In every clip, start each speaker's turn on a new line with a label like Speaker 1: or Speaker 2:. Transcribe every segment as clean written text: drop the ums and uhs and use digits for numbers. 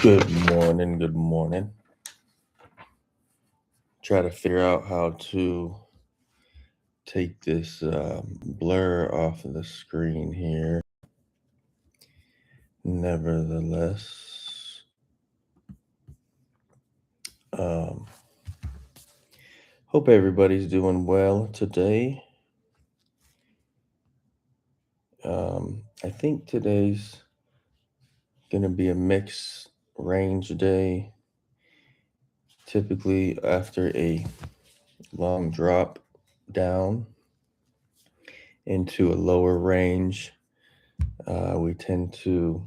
Speaker 1: Good morning. Good morning. Try to figure out how to take this blur off of the screen here. Nevertheless, um, hope everybody's doing well today. I think today's going to be a mixed range day. Typically, after a long drop down into a lower range, we tend to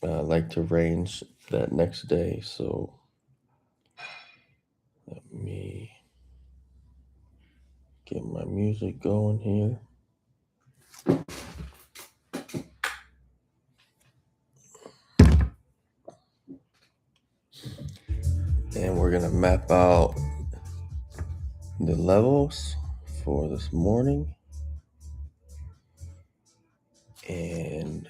Speaker 1: like to range that next day. So let me get my music going here. And we're going to map out the levels for this morning. And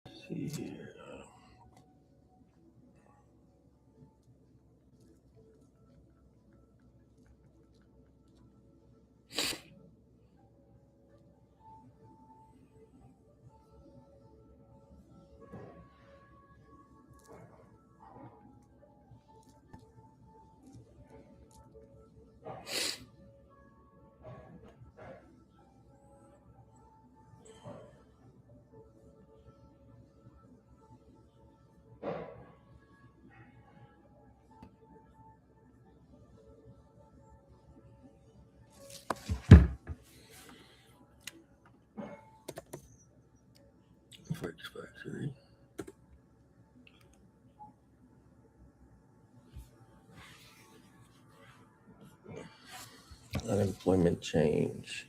Speaker 1: let's see here. Flex Factory. Unemployment change.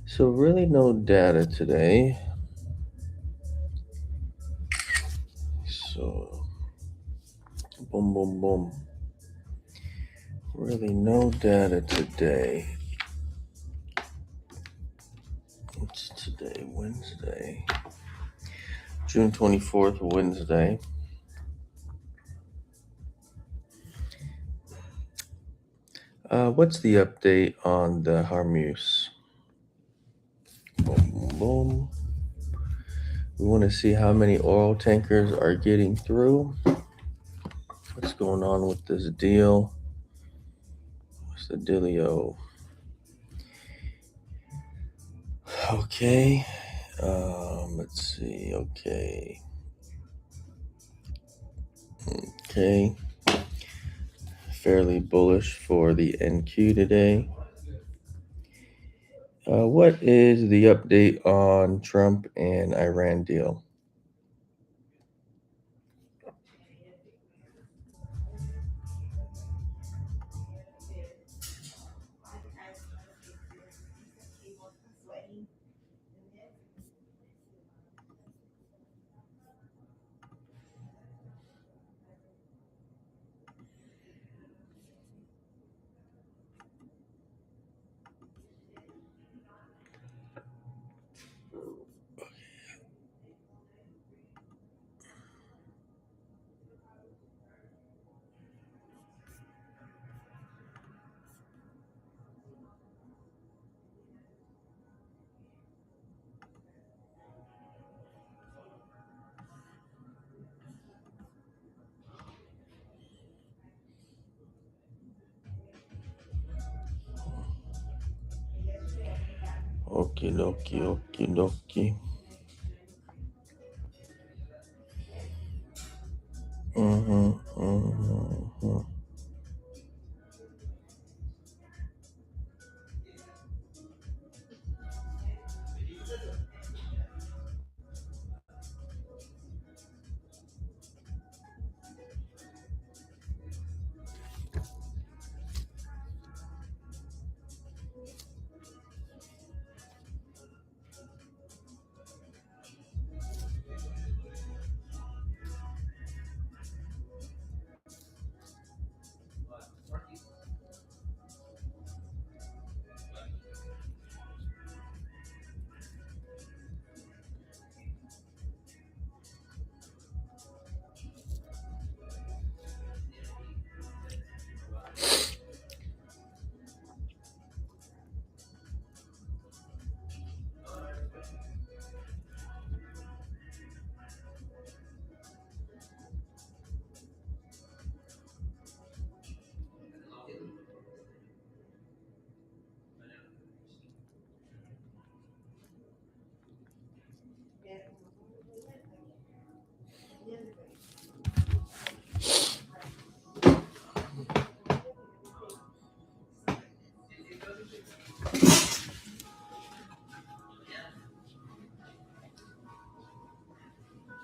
Speaker 1: So really no data today. So boom, boom, boom. Really no data today. What's today? Wednesday. June 24th, Wednesday. What's the update on the Hormuz? Boom, boom, boom. We want to see how many oil tankers are getting through. What's going on with this deal? What's the dealio? Okay. Let's see. Okay. Fairly bullish for the NQ today. What is the update on Trump and Iran deal? Okie dokie. Mm-hmm.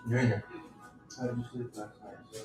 Speaker 1: Junior, how did you sleep last night, sir?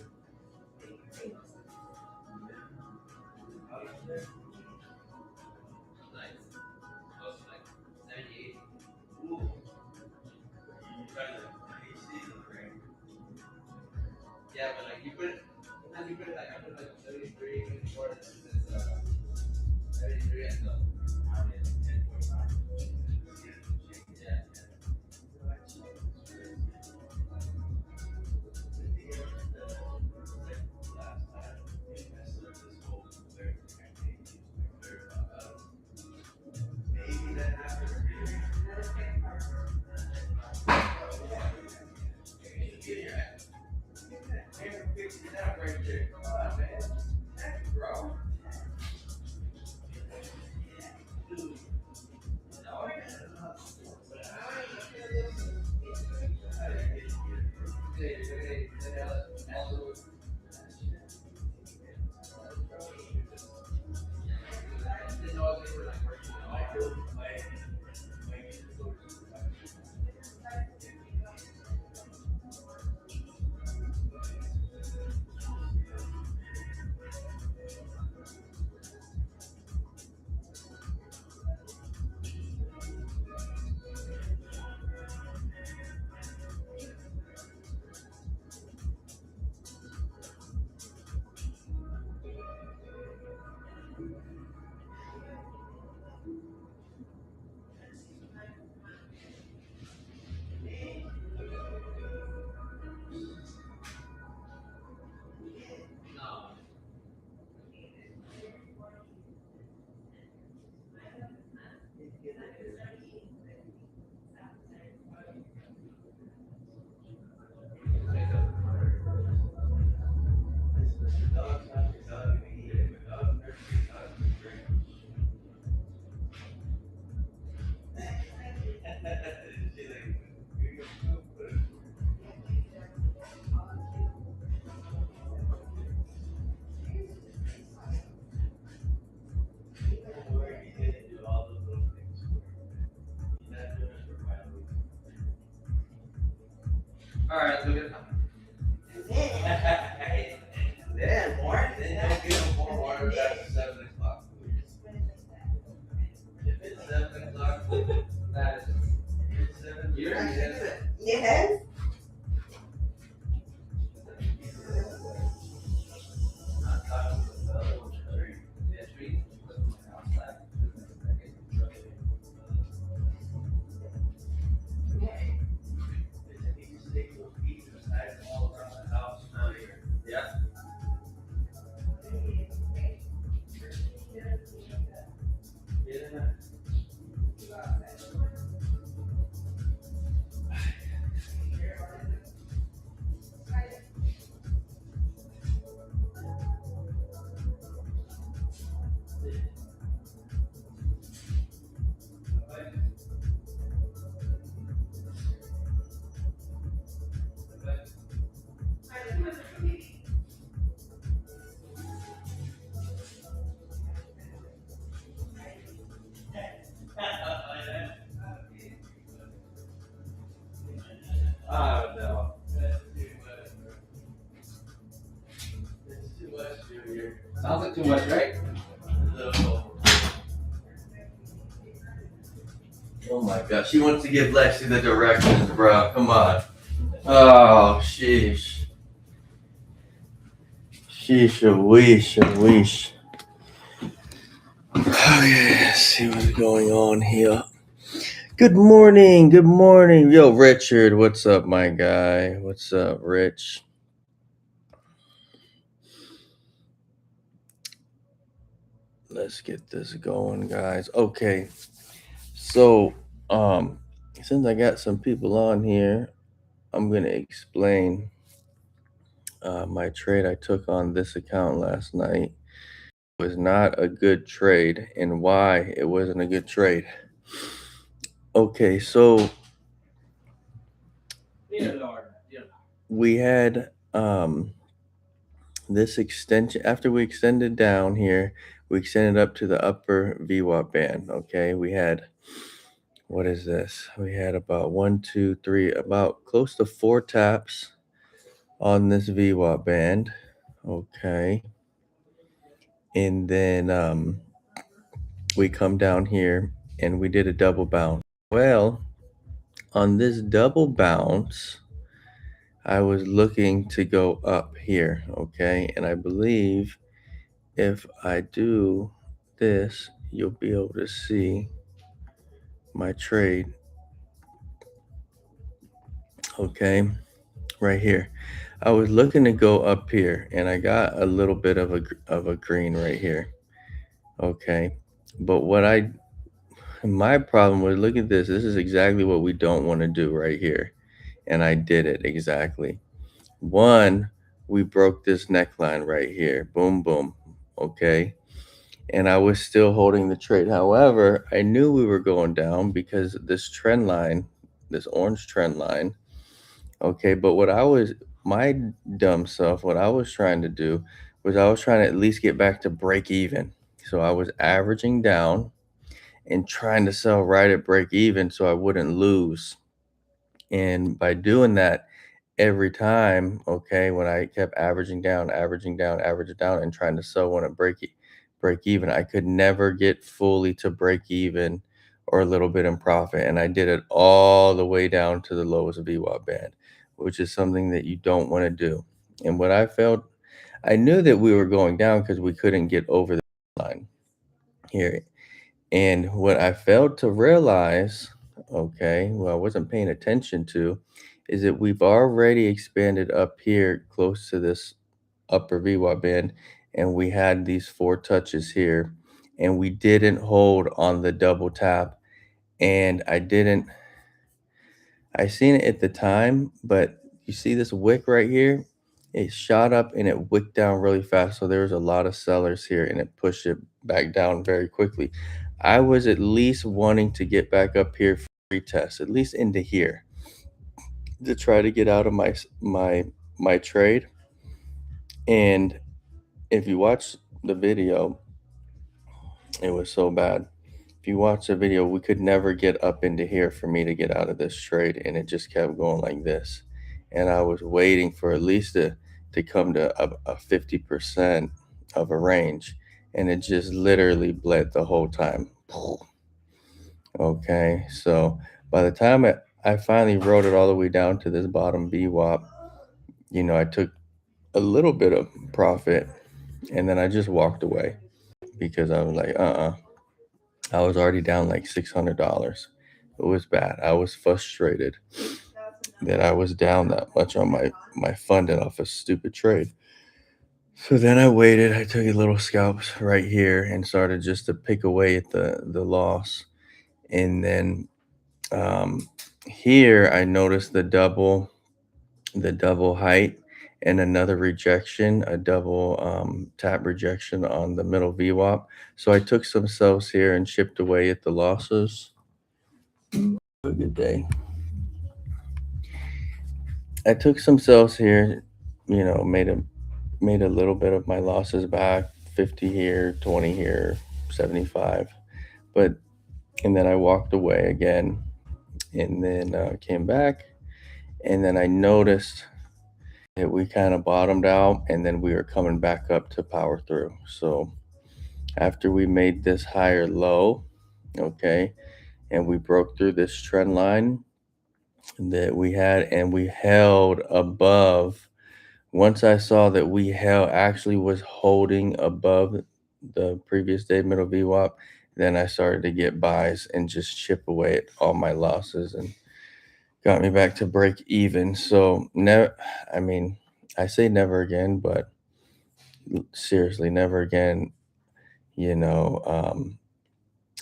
Speaker 1: All right, look at then more. Then don't give them more water after 7 o'clock. If it's 7 o'clock, that is 7 years. Yes. Oh no. It's too much, Junior. Sounds like too much, right? No. Oh my gosh, she wants to give Lexi the directions, bro. Come on. Oh, sheesh. Sheesh, a wish, a wish. Okay, let's see what's going on here. Good morning, good morning. Yo, Richard, what's up, my guy? What's up, Rich? Let's get this going, guys. Okay, so since I got some people on here, I'm gonna explain my trade I took on this account last night. It was not a good trade, and why it wasn't a good trade. Okay, so we had this extension after we extended down here, we extended up to the upper VWAP band. Okay, we had what is this? We had about one, two, three, about close to 4 taps on this VWAP band. Okay. And then we come down here and we did a double bounce. Well, on this double bounce, I was looking to go up here, okay? And I believe if I do this, you'll be able to see my trade, okay? Right here. I was looking to go up here and I got a little bit of a green right here, okay? But my problem was, look at this. This is exactly what we don't want to do right here. And I did it exactly. One, we broke this neckline right here. Boom, boom. Okay. And I was still holding the trade. However, I knew we were going down because this trend line, this orange trend line. Okay. But my dumb self, what I was trying to do was I was trying to at least get back to break even. So I was averaging down and trying to sell right at break even so I wouldn't lose. And by doing that every time, okay, when I kept averaging down, and trying to sell one at break even, I could never get fully to break even or a little bit in profit. And I did it all the way down to the lowest VWAP band, which is something that you don't want to do. And what I felt, I knew that we were going down because we couldn't get over the line here. And what I failed to realize, okay, well, I wasn't paying attention to, is that we've already expanded up here close to this upper VWAP band, and we had these 4 touches here, and we didn't hold on the double tap. And I seen it at the time, but you see this wick right here? It shot up and it wicked down really fast. So there was a lot of sellers here and it pushed it back down very quickly. I was at least wanting to get back up here for retest, at least into here, to try to get out of my trade. And if you watch the video, it was so bad. If you watch the video, we could never get up into here for me to get out of this trade, and it just kept going like this. And I was waiting for at least to come to a 50% of a range, and it just literally bled the whole time. Okay, so by the time I finally wrote it all the way down to this bottom VWAP, I took a little bit of profit, and then I just walked away because I was like, I was already down like $600. It was bad. I was frustrated that I was down that much on my funding off a stupid trade. So then I waited. I took a little scalps right here and started just to pick away at the loss. And then um, here I noticed the double height and another rejection, a double tap rejection on the middle VWAP. So I took some sells here and chipped away at the losses. A good day. I took some sells here, made a little bit of my losses back, 50 here, 20 here, 75. But and then I walked away again and then came back and then I noticed that we kind of bottomed out and then we were coming back up to power through. So after we made this higher low, okay, and we broke through this trend line that we had and we held above. Once I saw that we actually was holding above the previous day middle VWAP, then I started to get buys and just chip away at all my losses and got me back to break even. So never, I mean, I say never again, but seriously, never again. You know, um,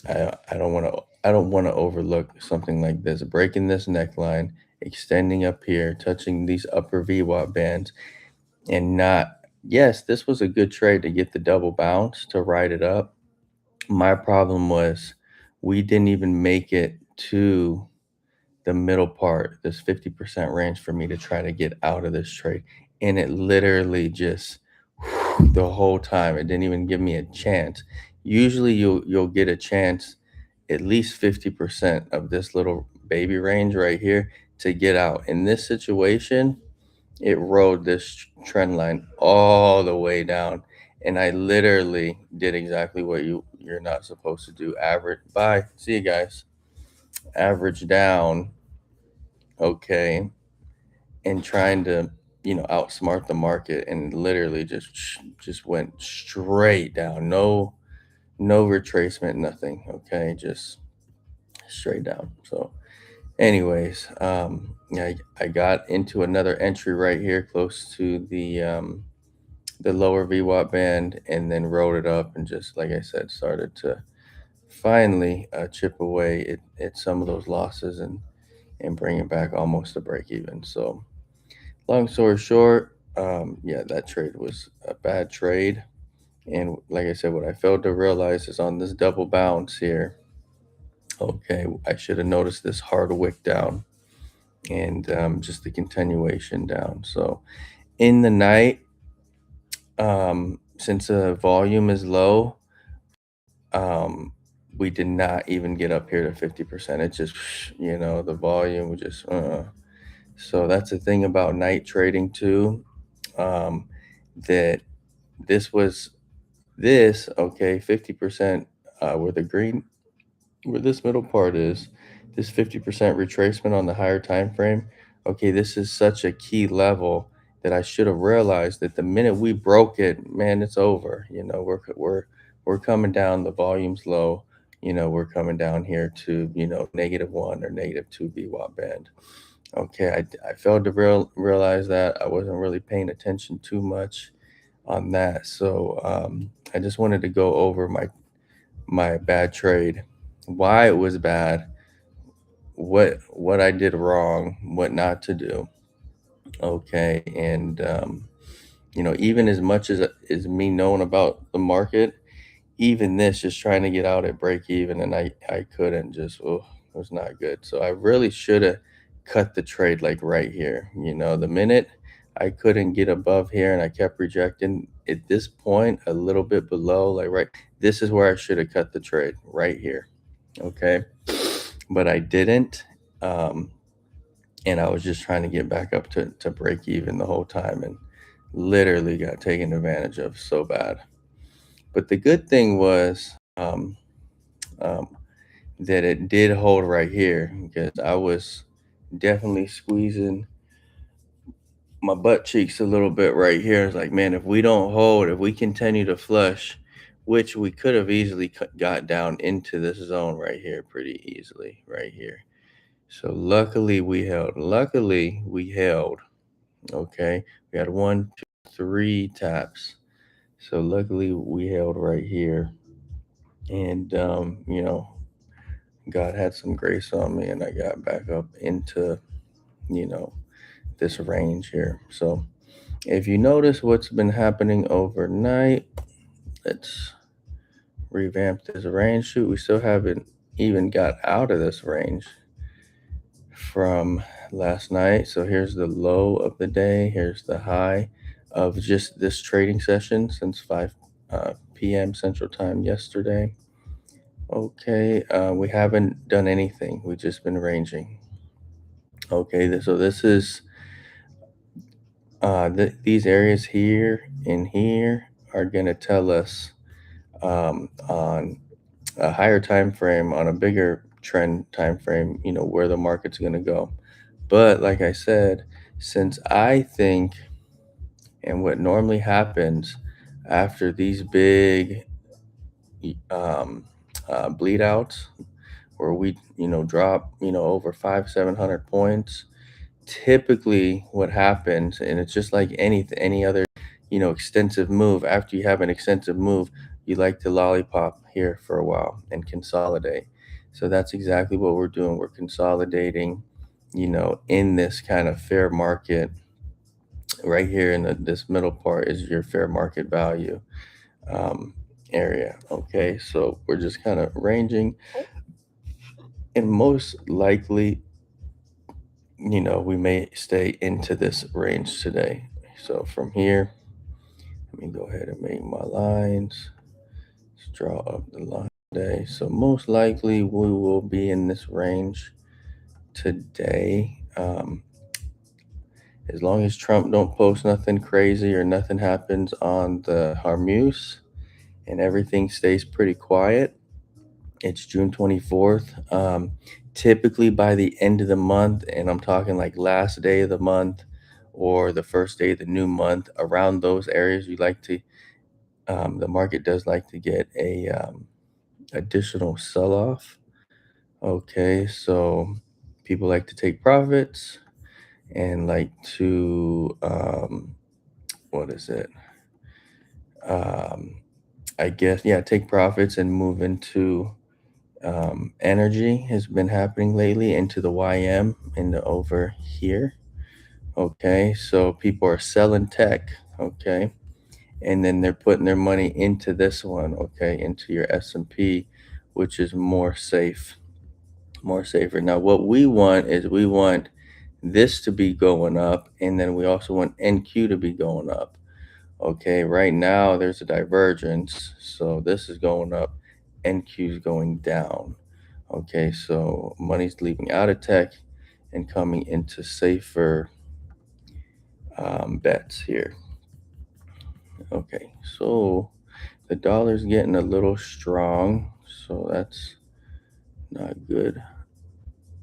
Speaker 1: I don't want to overlook something like this, breaking this neckline, extending up here, touching these upper VWAP bands, and not. Yes, this was a good trade to get the double bounce to ride it up. My problem was we didn't even make it to the middle part, this 50% range for me to try to get out of this trade. And it literally just the whole time, it didn't even give me a chance. Usually you'll get a chance at least 50% of this little baby range right here to get out. In this situation, it rode this trend line all the way down. And I literally did exactly what you're not supposed to do. Average, bye. See you guys. Average down, okay, and trying to, outsmart the market, and literally just went straight down. No retracement, nothing. Okay, just straight down. So anyways, yeah, I got into another entry right here close to the lower VWAP band, and then rode it up, and just like I said, started to finally chip away at some of those losses, and bring it back almost to break even. So long story short, yeah, that trade was a bad trade. And like I said, what I failed to realize is on this double bounce here, okay, I should have noticed this hard wick down, and just the continuation down. So in the night, since the volume is low, um, we did not even get up here to 50%. It just, the volume was just, So that's the thing about night trading too, that this was okay, 50%, where the green, where this middle part is, this 50% retracement on the higher time frame. Okay, this is such a key level that I should have realized that the minute we broke it, man, it's over. We're coming down, the volume's low. We're coming down here to, -1 or -2 VWAP band. Okay, I failed to realize that. I wasn't really paying attention too much on that. So I just wanted to go over my bad trade, why it was bad, what I did wrong, what not to do. Okay, and even as much as me knowing about the market, even this, just trying to get out at break even, and I couldn't, just, oh, it was not good. So I really should have cut the trade like right here. The minute I couldn't get above here and I kept rejecting at this point a little bit below, like right, this is where I should have cut the trade right here. Okay, but I didn't. Um, and I was just trying to get back up to break even the whole time, and literally got taken advantage of so bad. But the good thing was, um, that it did hold right here, because I was definitely squeezing my butt cheeks a little bit right here. It's like, man, if we don't hold, if we continue to flush, which we could have easily got down into this zone right here pretty easily, right here. So luckily we held. Luckily we held. Okay, we had 1, 2, 3 taps. So luckily we held right here, and God had some grace on me, and I got back up into, you know, this range here. So if you notice what's been happening overnight, let's revamp this range. Shoot, we still haven't even got out of this range from last night. So here's the low of the day. Here's the high of just this trading session since 5 p.m. Central Time yesterday. Okay, we haven't done anything. We've just been ranging. Okay, so this is these areas here and here are going to tell us, on a higher time frame, on a bigger trend time frame, where the market's going to go. But like I said, since I think, and what normally happens after these big um, bleed outs, where we drop over 500-700 points, typically what happens, and it's just like any other extensive move. After you have an extensive move, you like to lollipop here for a while and consolidate. So that's exactly what we're doing. We're consolidating, in this kind of fair market right here. In this middle part is your fair market value um, area. Okay, so we're just kind of ranging, and most likely, we may stay into this range today. So from here, let me go ahead and make my lines. Let's draw up the line. today. So most likely we will be in this range today. As long as Trump don't post nothing crazy or nothing happens on the Hormuz and everything stays pretty quiet. It's June 24th. Typically by the end of the month, and I'm talking like last day of the month or the first day of the new month, around those areas, you like to, the market does like to get a additional sell-off. Okay, so people like to take profits and like to, what is it? Um, I guess, yeah, take profits and move into energy has been happening lately into the YM into over here. Okay, so people are selling tech. Okay, and then they're putting their money into this one. Okay, into your S&P, which is more safe, more safer. Now, what we want is we want this to be going up, and then we also want NQ to be going up. Okay, right now there's a divergence, so this is going up, NQ is going down. Okay, so money's leaving out of tech and coming into safer bets here. Okay, so the dollar's getting a little strong, so that's not good.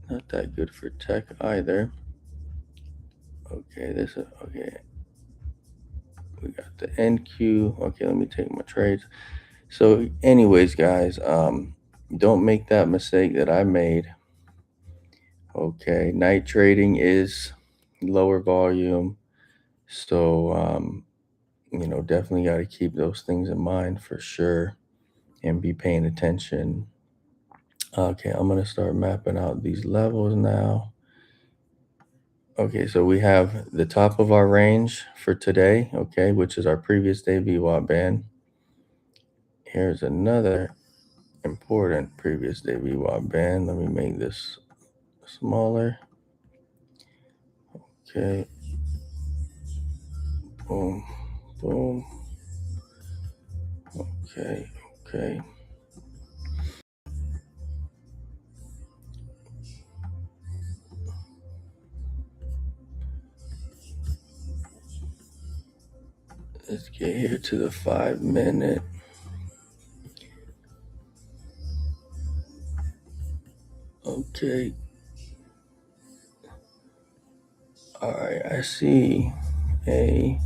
Speaker 1: Not that good for tech either. Okay, this is okay. We got the NQ. Okay, let me take my trades. So, anyways, guys, don't make that mistake that I made. Okay, night trading is lower volume, so definitely got to keep those things in mind for sure and be paying attention. Okay, I'm gonna start mapping out these levels now. Okay, so we have the top of our range for today, okay, which is our previous day VWAP band. Here's another important previous day VWAP band. Let me make this smaller. Okay, boom, boom. Okay, okay. Let's get here to the 5 minute. Okay. All right, I see a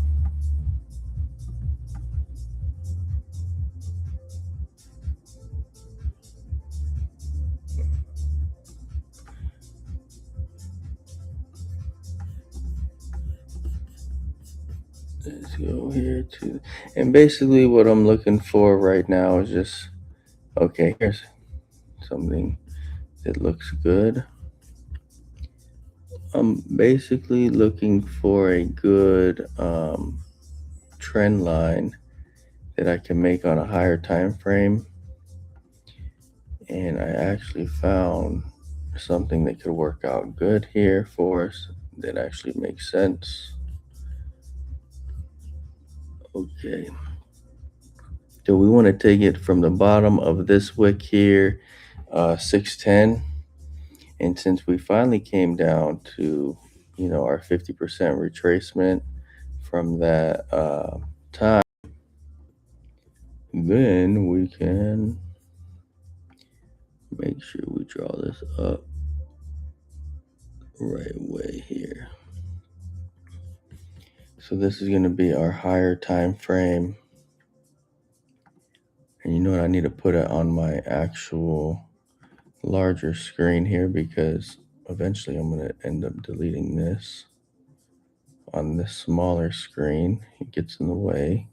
Speaker 1: let's go here to, and basically what I'm looking for right now is just, okay, here's something that looks good. I'm basically looking for a good trend line that I can make on a higher time frame. And I actually found something that could work out good here for us that actually makes sense. Okay. So we want to take it from the bottom of this wick here, 610. And since we finally came down to, our 50% retracement from that time, then we can make sure we draw this up right way here. So this is going to be our higher time frame. And you know what? I need to put it on my actual larger screen here because eventually I'm going to end up deleting this on this smaller screen. It gets in the way.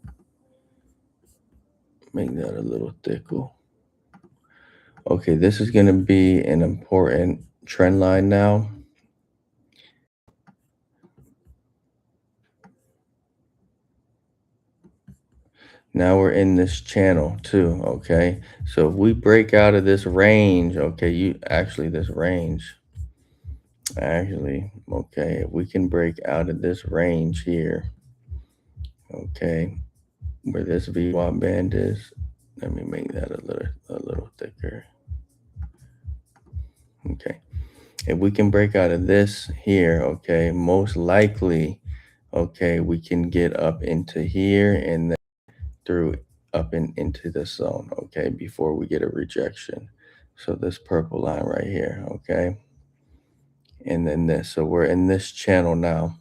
Speaker 1: Make that a little thicker. Okay, this is going to be an important trend line now. Now we're in this channel too, okay? So if we break out of this range, okay, this range, okay, if we can break out of this range here, okay, where this VWAP band is, Let me make that a little thicker. Okay. If we can break out of this here, okay, most likely, okay, we can get up into here and then through up into the zone, okay, before we get a rejection. So this purple line right here, okay, and then this. So we're in this channel now,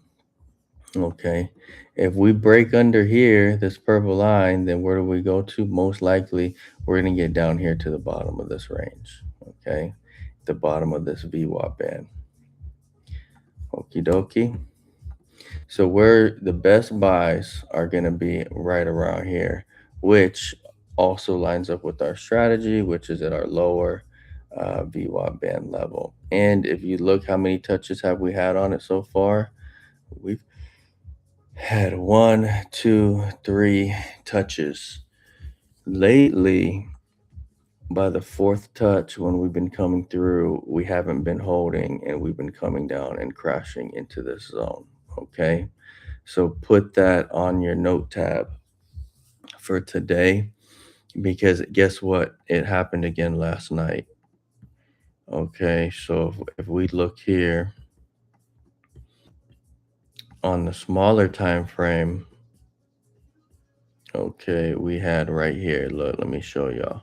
Speaker 1: okay. If we break under here, this purple line, then where do we go to? Most likely, we're gonna get down here to the bottom of this range, okay, the bottom of this VWAP band. Okie dokie. So where the best buys are going to be right around here, which also lines up with our strategy, which is at our lower VWAP band level. And if you look how many touches have we had on it so far, we've had 1, 2, 3 touches. Lately, by the fourth touch, when we've been coming through, we haven't been holding and we've been coming down and crashing into this zone. Okay. So put that on your note tab for today because guess what? It happened again last night. Okay, so if we look here on the smaller time frame, okay, we had right here. Look, let me show y'all.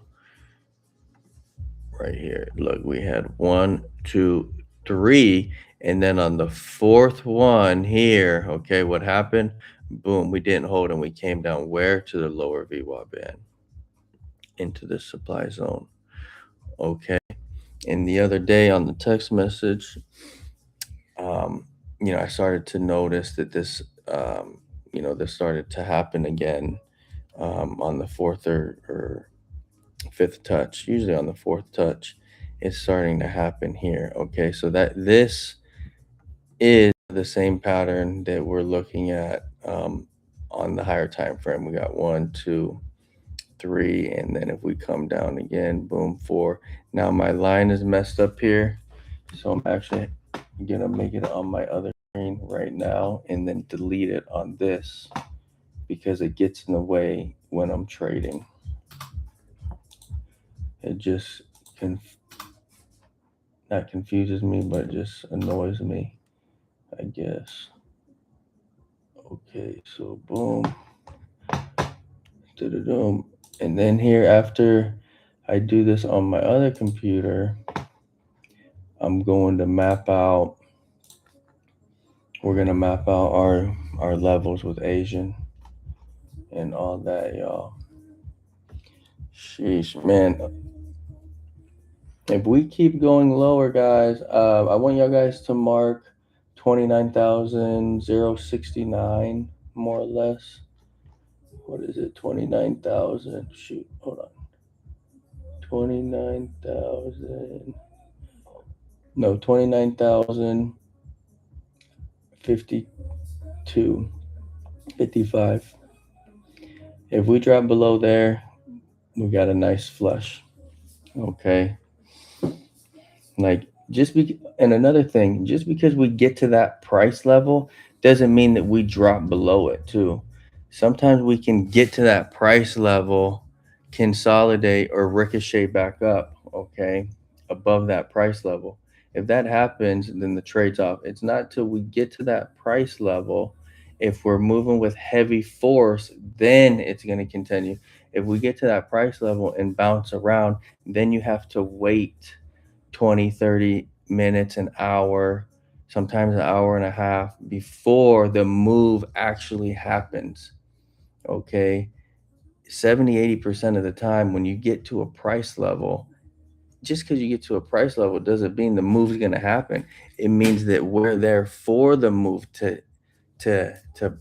Speaker 1: Right here. Look, we had 1, 2, 3, and then on the fourth one here, okay, what happened? Boom, we didn't hold and we came down where? To the lower VWAP band into the supply zone. Okay. And the other day on the text message, I started to notice that this started to happen again on the fourth or fifth touch. Usually on the fourth touch, it's starting to happen here. Okay, so that this is the same pattern that we're looking at on the higher time frame. We got 1, 2, 3, and then if we come down again, boom, 4. Now my line is messed up here, so I'm actually gonna make it on my other screen right now and then delete it on this because it gets in the way when I'm trading. It just not confuses me, but it just annoys me, I guess. Okay, so boom, da-da-dum. And then here after I do this on my other computer, I'm going to map out, we're gonna map out our levels with Asian and all that, y'all. Sheesh, man. If we keep going lower, guys, I want y'all guys to mark 29,069, more or less. What is it? 29,000. Shoot, hold on. 29,000. No, 29,052, 55. If we drop below there, we got a nice flush. Okay. Like and another thing, just because we get to that price level doesn't mean that we drop below it too. Sometimes we can get to that price level, consolidate or ricochet back up, okay, above that price level. If that happens, then the trade's off. It's not till we get to that price level. If we're moving with heavy force, then it's going to continue. If we get to that price level and bounce around, then you have to wait 20, 30 minutes, an hour, sometimes an hour and a half before the move actually happens. Okay. 70-80% of the time, when you get to a price level, just because you get to a price level doesn't mean the move is going to happen. It means that we're there for the move to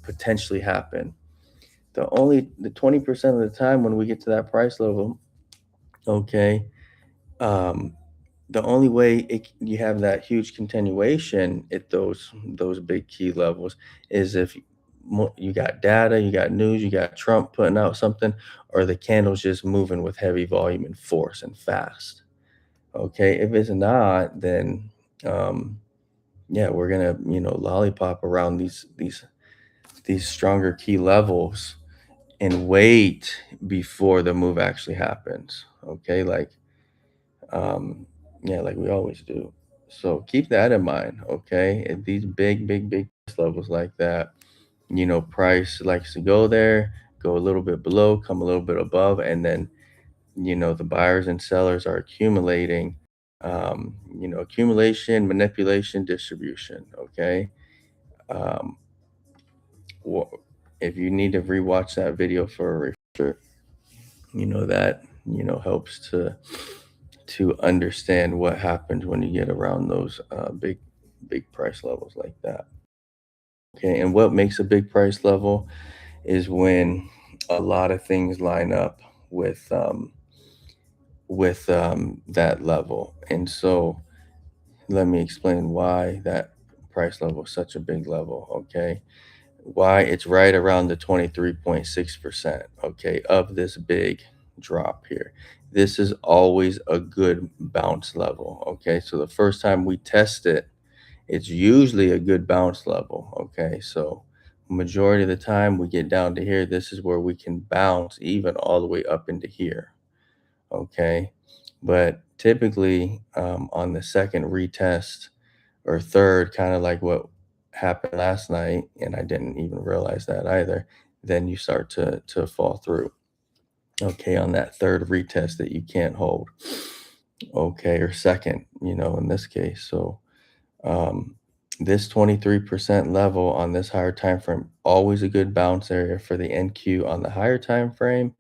Speaker 1: potentially happen. The 20% of the time when we get to that price level, okay, the only way you have that huge continuation at those big key levels is if you got data, you got news, you got Trump putting out something, or the candle's just moving with heavy volume and force and fast. Okay, if it's not, then yeah, we're gonna lollipop around these stronger key levels and wait before the move actually happens. Okay, um, yeah, like we always do. So keep that in mind. Okay, at these big price levels like that, price likes to go there, go a little bit below, come a little bit above, and then the buyers and sellers are accumulating. Accumulation, manipulation, distribution. Okay. Um, wh- if you need to rewatch that video for a refresher, that helps to understand what happens when you get around those big price levels like that. Okay, and what makes a big price level is when a lot of things line up with that level. And so let me explain why that price level is such a big level. Okay, why it's right around the 23.6%, okay, of this big drop here. This is always a good bounce level, okay? So the first time we test it, it's usually a good bounce level, okay? So majority of the time we get down to here, this is where we can bounce even all the way up into here, okay? But typically on the second retest, or third, kind of like what happened last night, and I didn't even realize that either, then you start to fall through. Okay, on that third retest that you can't hold. Okay, or second, in this case. So um this 23% level on this higher time frame, always a good bounce area for the NQ on the higher time frame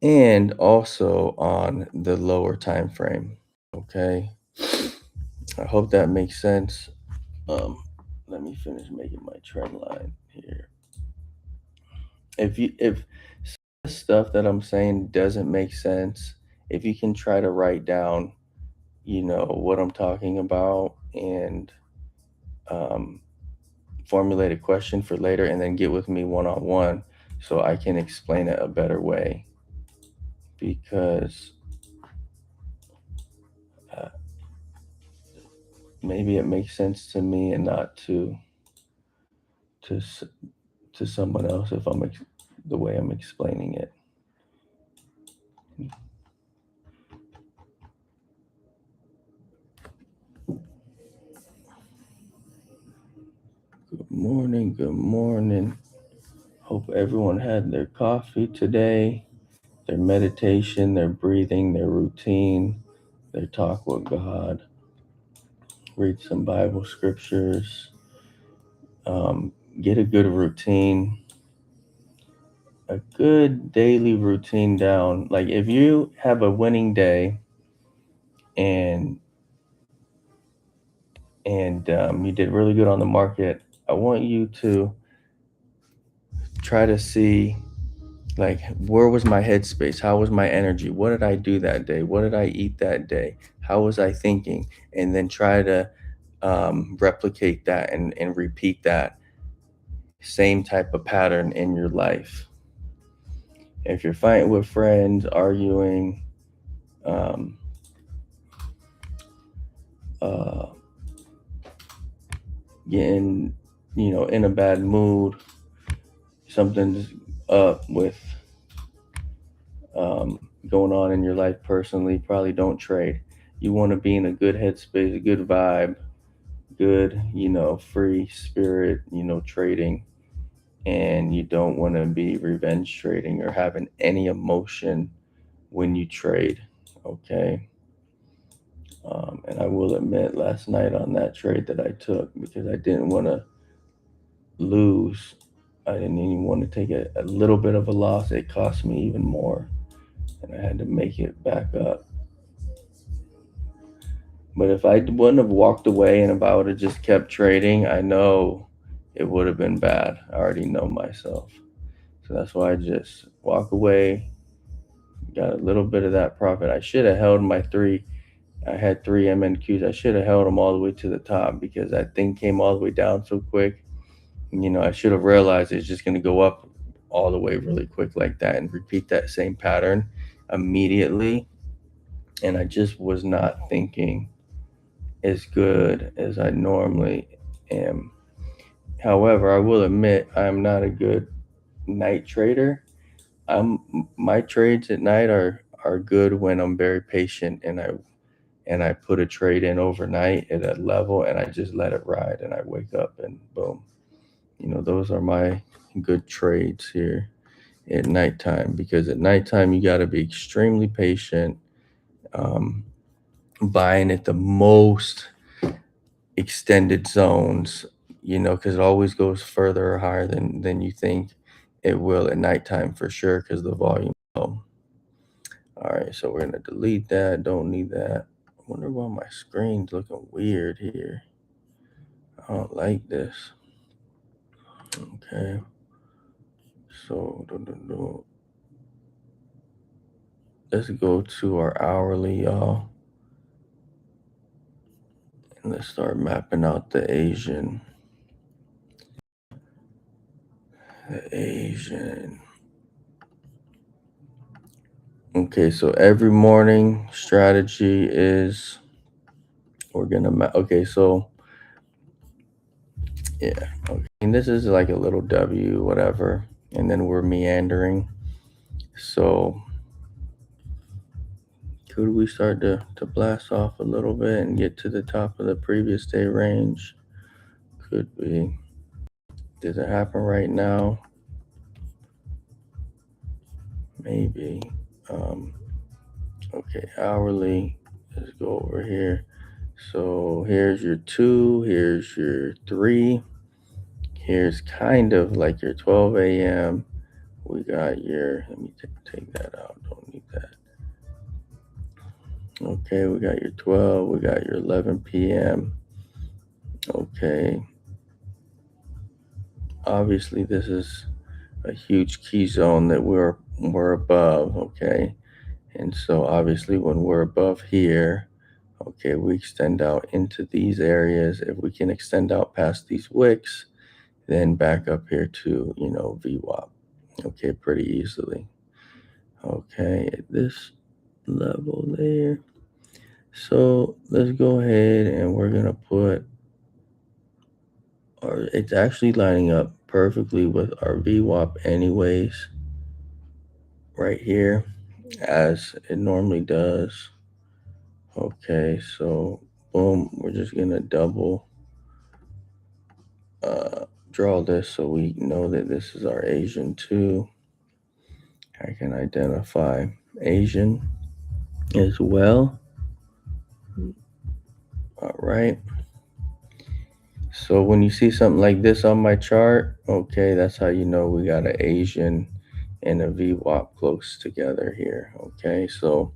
Speaker 1: and also on the lower time frame. Okay. I hope that makes sense. Um, Let me finish making my trend line here. If some of the stuff that I'm saying doesn't make sense, if you can try to write down, what I'm talking about and um, formulate a question for later, and then get with me one on one so I can explain it a better way because uh, maybe it makes sense to me and not to s- to someone else if the way I'm explaining it. Good morning. Good morning. Hope everyone had their coffee today, their meditation, their breathing, their routine, their talk with God. Read some Bible scriptures. Get a good routine, a good daily routine down. Like if you have a winning day and you did really good on the market, I want you to try to see, like, where was my headspace? How was my energy? What did I do that day? What did I eat that day? How was I thinking? And then try to replicate that and repeat that same type of pattern in your life. If you're fighting with friends, arguing, um, uh, getting, in a bad mood, something's up with going on in your life personally, probably don't trade. You want to be in a good headspace, a good vibe, good, free spirit, trading. And you don't want to be revenge trading or having any emotion when you trade. Okay. And I will admit last night on that trade that I took, because I didn't want to lose, I didn't even want to take a little bit of a loss. It cost me even more, and I had to make it back up. But if I wouldn't have walked away and if I would have just kept trading, I know it would have been bad. I already know myself. So that's why I just walk away, got a little bit of that profit. I should have held my three. I had three MNQs. I should have held them all the way to the top because that thing came all the way down so quick. I should have realized it's just going to go up all the way really quick like that and repeat that same pattern immediately. And I just was not thinking as good as I normally am. However, I will admit I'm not a good night trader. My trades at night are good when I'm very patient and I put a trade in overnight at a level and I just let it ride and I wake up and boom. Those are my good trades here at nighttime, because at nighttime you got to be extremely patient, um, buying at the most extended zones, because it always goes further or higher than you think it will at nighttime for sure, because the volume is low. All right, so we're gonna delete that. Don't need that. I wonder why my screen's looking weird here. I don't like this. Okay, so let's go to our hourly, y'all, and let's start mapping out the Asian. The Asian. Okay, so every morning strategy is we're gonna okay, so yeah, okay. And this is like a little W, whatever, and then we're meandering. So could we start to blast off a little bit and get to the top of the previous day range? Could we? Does it happen right now? Maybe. Um, okay, hourly. Let's go over here. So here's your 2, here's your 3, here's kind of like your 12 a.m. We got your, let me take that out, don't need that. Okay, we got your 12, we got your 11 p.m. Okay, obviously this is a huge key zone that we're above, okay? And so obviously when we're above here, okay, we extend out into these areas. If we can extend out past these wicks, then back up here to, VWAP, okay, pretty easily. Okay, at this level there. So let's go ahead and we're gonna put it's actually lining up perfectly with our VWAP anyways, right here, as it normally does. Okay, so boom, we're just gonna double draw this so we know that this is our Asian 2. I can identify Asian as well. All right. So when you see something like this on my chart, okay, that's how you know we got an Asian and a VWAP close together here. Okay, so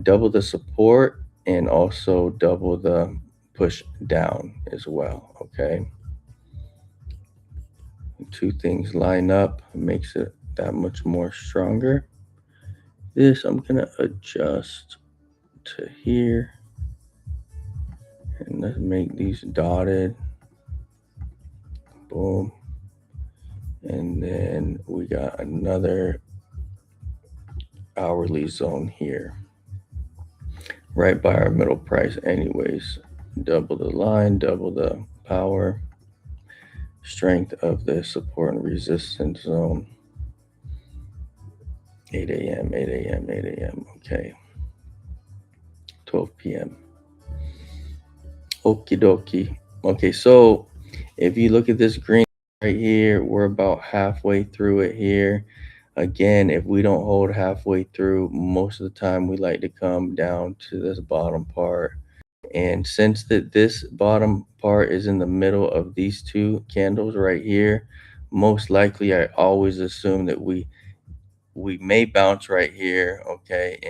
Speaker 1: double the support and also double the push down as well. Okay, two things line up, makes it that much more stronger. This I'm gonna adjust to here, and let's make these dotted. Boom. And then we got another hourly zone here, right by our middle price anyways. Double the line, double the power, strength of the support and resistance zone. 8 a.m., 8 a.m., 8 a.m. Okay. 12 p.m. Okie dokie. Okay, so if you look at this green right here, we're about halfway through it here. Again, if we don't hold halfway through, most of the time we like to come down to this bottom part. And since this bottom part is in the middle of these two candles right here, most likely I always assume that we may bounce right here, okay,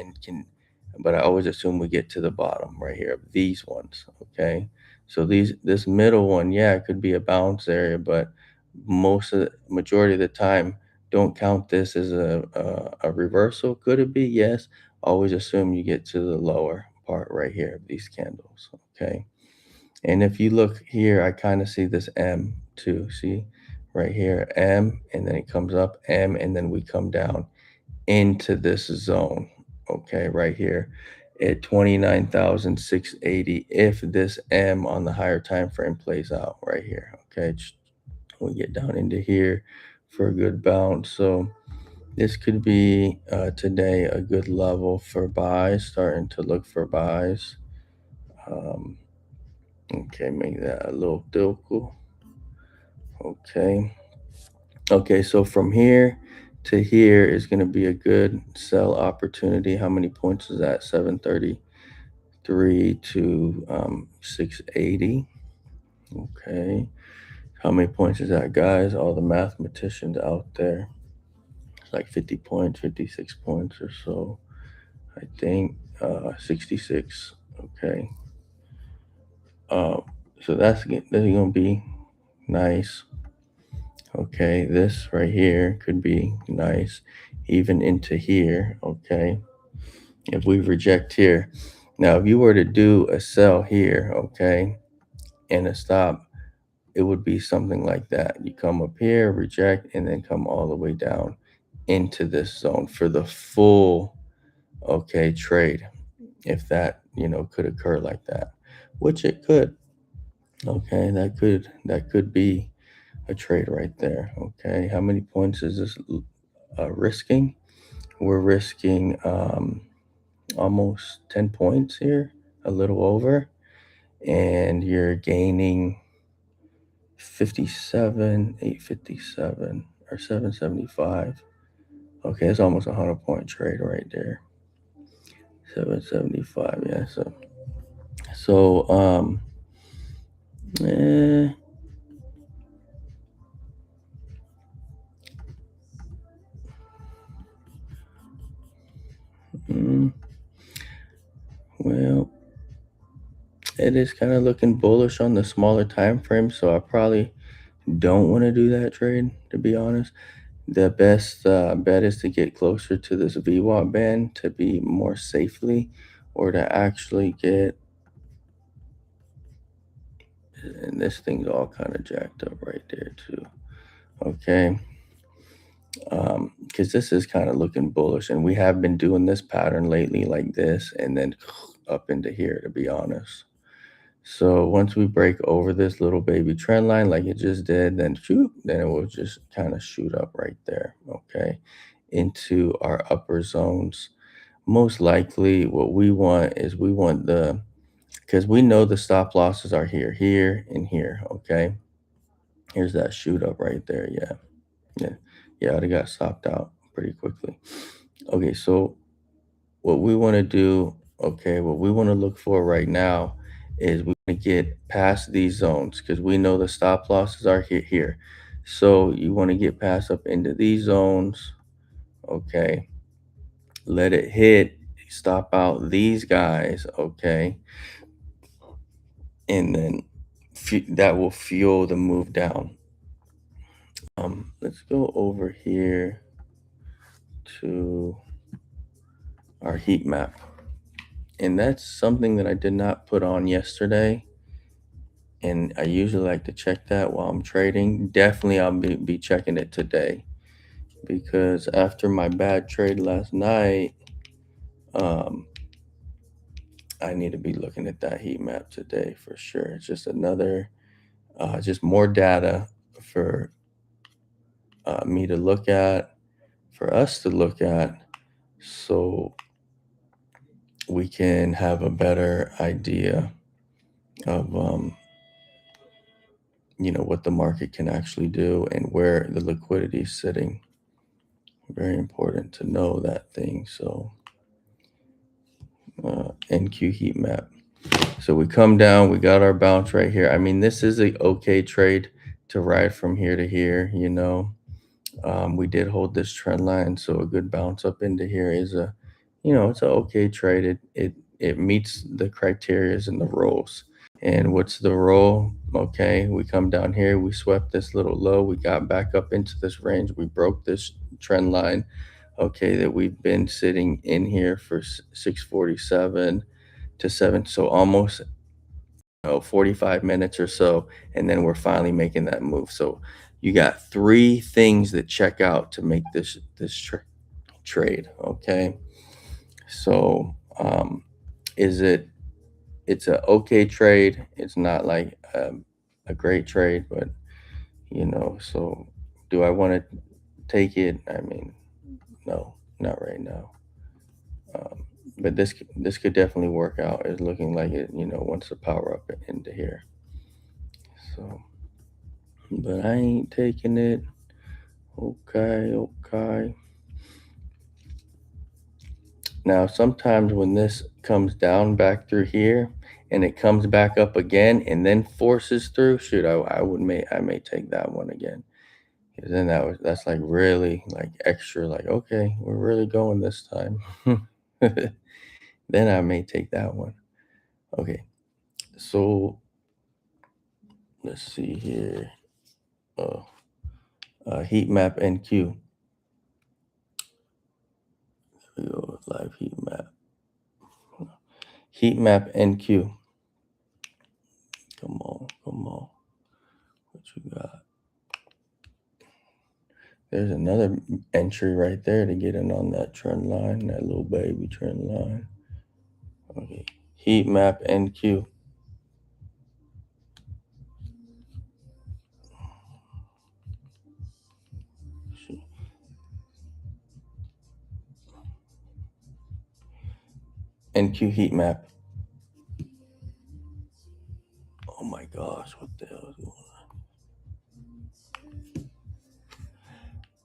Speaker 1: but I always assume we get to the bottom right here of these ones, okay. So this middle one, yeah, it could be a bounce area, but majority of the time, don't count this as a reversal. Could it be? Yes. Always assume you get to the lower part right here of these candles, okay. And if you look here, I kind of see this M too. See right here, M, and then it comes up, M, and then we come down into this zone, okay, right here at 29,680 if this M on the higher time frame plays out right here, okay. We get down into here for a good bounce. So This could be today a good level for buys, starting to look for buys. Um, okay, make that a little dilkle. Okay. Okay, so from here to here is going to be a good sell opportunity. How many points is that? 733 to 680. Okay. How many points is that, guys? All the mathematicians out there. It's like 50 points, 56 points or so. I think 66. Okay. Uh, so that's going to be nice. Okay, this right here could be nice, even into here. Okay, if we reject here, now if you were to do a sell here, okay, and a stop, it would be something like that. You come up here, reject, and then come all the way down into this zone for the full, okay, trade. If that, could occur like that, which it could. Okay, that could be a trade right there. Okay, how many points is this risking? We're risking almost 10 points here, a little over, and you're gaining 57, 857 or 775. Okay, it's almost a 100-point trade right there. 775, yeah. So eh, mm, well, it is kind of looking bullish on the smaller time frame, so I probably don't want to do that trade, to be honest. The best bet is to get closer to this VWAP band to be more safely, or to actually get, and this thing's all kind of jacked up right there too. Okay, because this is kind of looking bullish, and we have been doing this pattern lately like this, and then up into here, to be honest. So once we break over this little baby trend line like it just did, then shoot, then it will just kind of shoot up right there, okay, into our upper zones. Most likely what we want is we want because we know the stop losses are here, here, and here, okay? Here's that shoot up right there, yeah. Yeah, yeah, it got stopped out pretty quickly. Okay, so what we want to do, okay, what we want to look for right now is we want to get past these zones because we know the stop losses are here. So you want to get past up into these zones, okay, let it hit, stop out these guys, okay, and then that will fuel the move down. Let's go over here to our heat map. And that's something that I did not put on yesterday. And I usually like to check that while I'm trading. Definitely, I'll be checking it today because after my bad trade last night, um, I need to be looking at that heat map today for sure. It's just just more data for me to look at, for us to look at, so we can have a better idea of what the market can actually do and where the liquidity is sitting. Very important to know that thing. So NQ heat map. So we come down, we got our bounce right here. I mean, this is a okay trade to ride from here to here. We did hold this trend line, so a good bounce up into here is it's an okay trade. It meets the criterias and the rules. And what's the roll? Okay, we come down here, we swept this little low, we got back up into this range, we broke this trend line, okay, that we've been sitting in here for 647 to 7, so almost 45 minutes or so, and then we're finally making that move. So you got three things that check out to make this trade, okay? So is it's a okay trade. It's not like a great trade, but so do I want to take it? I mean, No, not right now. But this could definitely work out. It's looking like it, wants to power up into here. So, but I ain't taking it. Okay. Now, sometimes when this comes down back through here and it comes back up again and then forces through, shoot, I may take that one again. Because then that's like really like extra, like, okay, we're really going this time. Then I may take that one. Okay, so let's see here. Oh, heat map NQ. There we go, live heat map. Heat map NQ. Come on. What you got? There's another entry right there to get in on that trend line, that little baby trend line. Okay, heat map NQ. NQ heat map. Oh my gosh, what the hell is going on?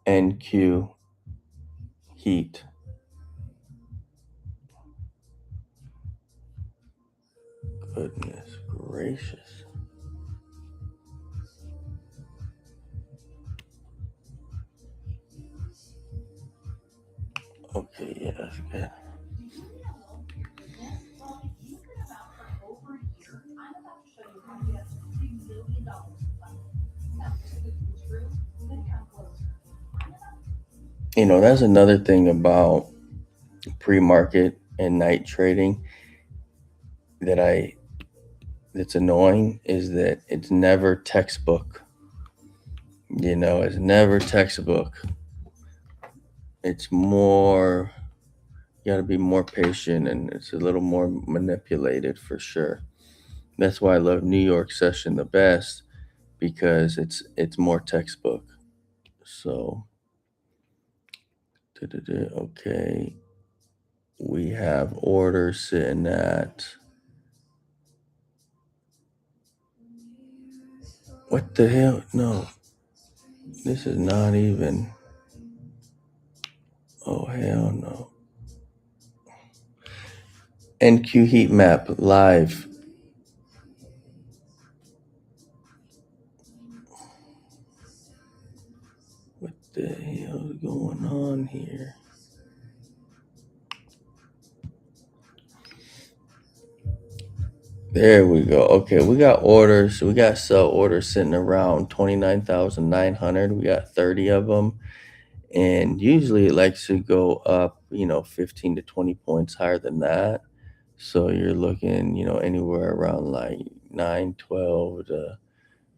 Speaker 1: NQ heat. Goodness gracious. Okay, yeah, that's good. That's another thing about pre-market and night trading that's annoying is that it's never textbook. It's never textbook. It's more, you got to be more patient, and it's a little more manipulated for sure. That's why I love New York session the best, because it's more textbook. So, okay, we have orders sitting at, what the hell? No, this is not even. Oh hell no. NQ heat map live. What the hell is going on here? There we go. Okay, we got orders. We got sell orders sitting around 29,900. We got 30 of them. And usually it likes to go up, 15 to 20 points higher than that. So you're looking, anywhere around like 912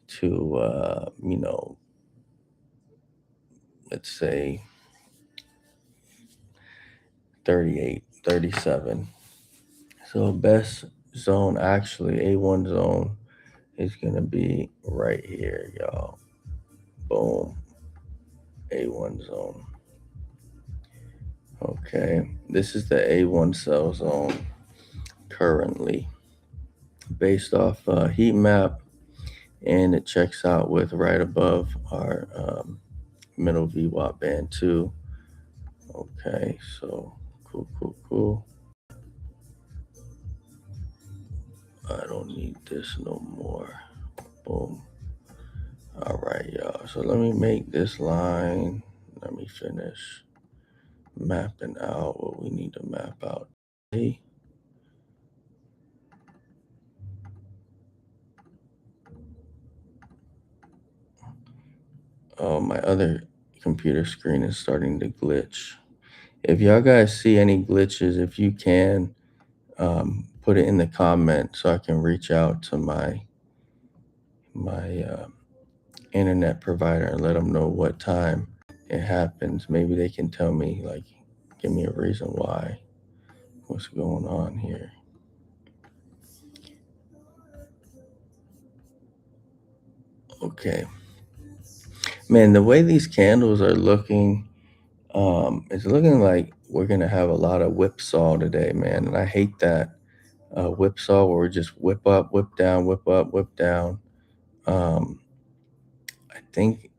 Speaker 1: to let's say 38, 37. So best zone, actually, A1 zone is going to be right here, y'all. Boom. A1 zone. Okay. This is the A1 sell zone currently based off heat map, and it checks out with right above our middle VWAP band too. Okay, so cool. I don't need this no more. Boom. All right, y'all. So let me make this line. Let me finish mapping out what we need to map out. Oh, my other computer screen is starting to glitch. If y'all guys see any glitches, if you can, put it in the comment so I can reach out to my internet provider and let them know what time it happens. Maybe they can tell me, like, give me a reason why. What's going on here? Okay. Man, the way these candles are looking, It's looking like we're gonna have a lot of whipsaw today, man, and I hate that whipsaw where we just whip up, whip down, whip up, whip down. Um, I think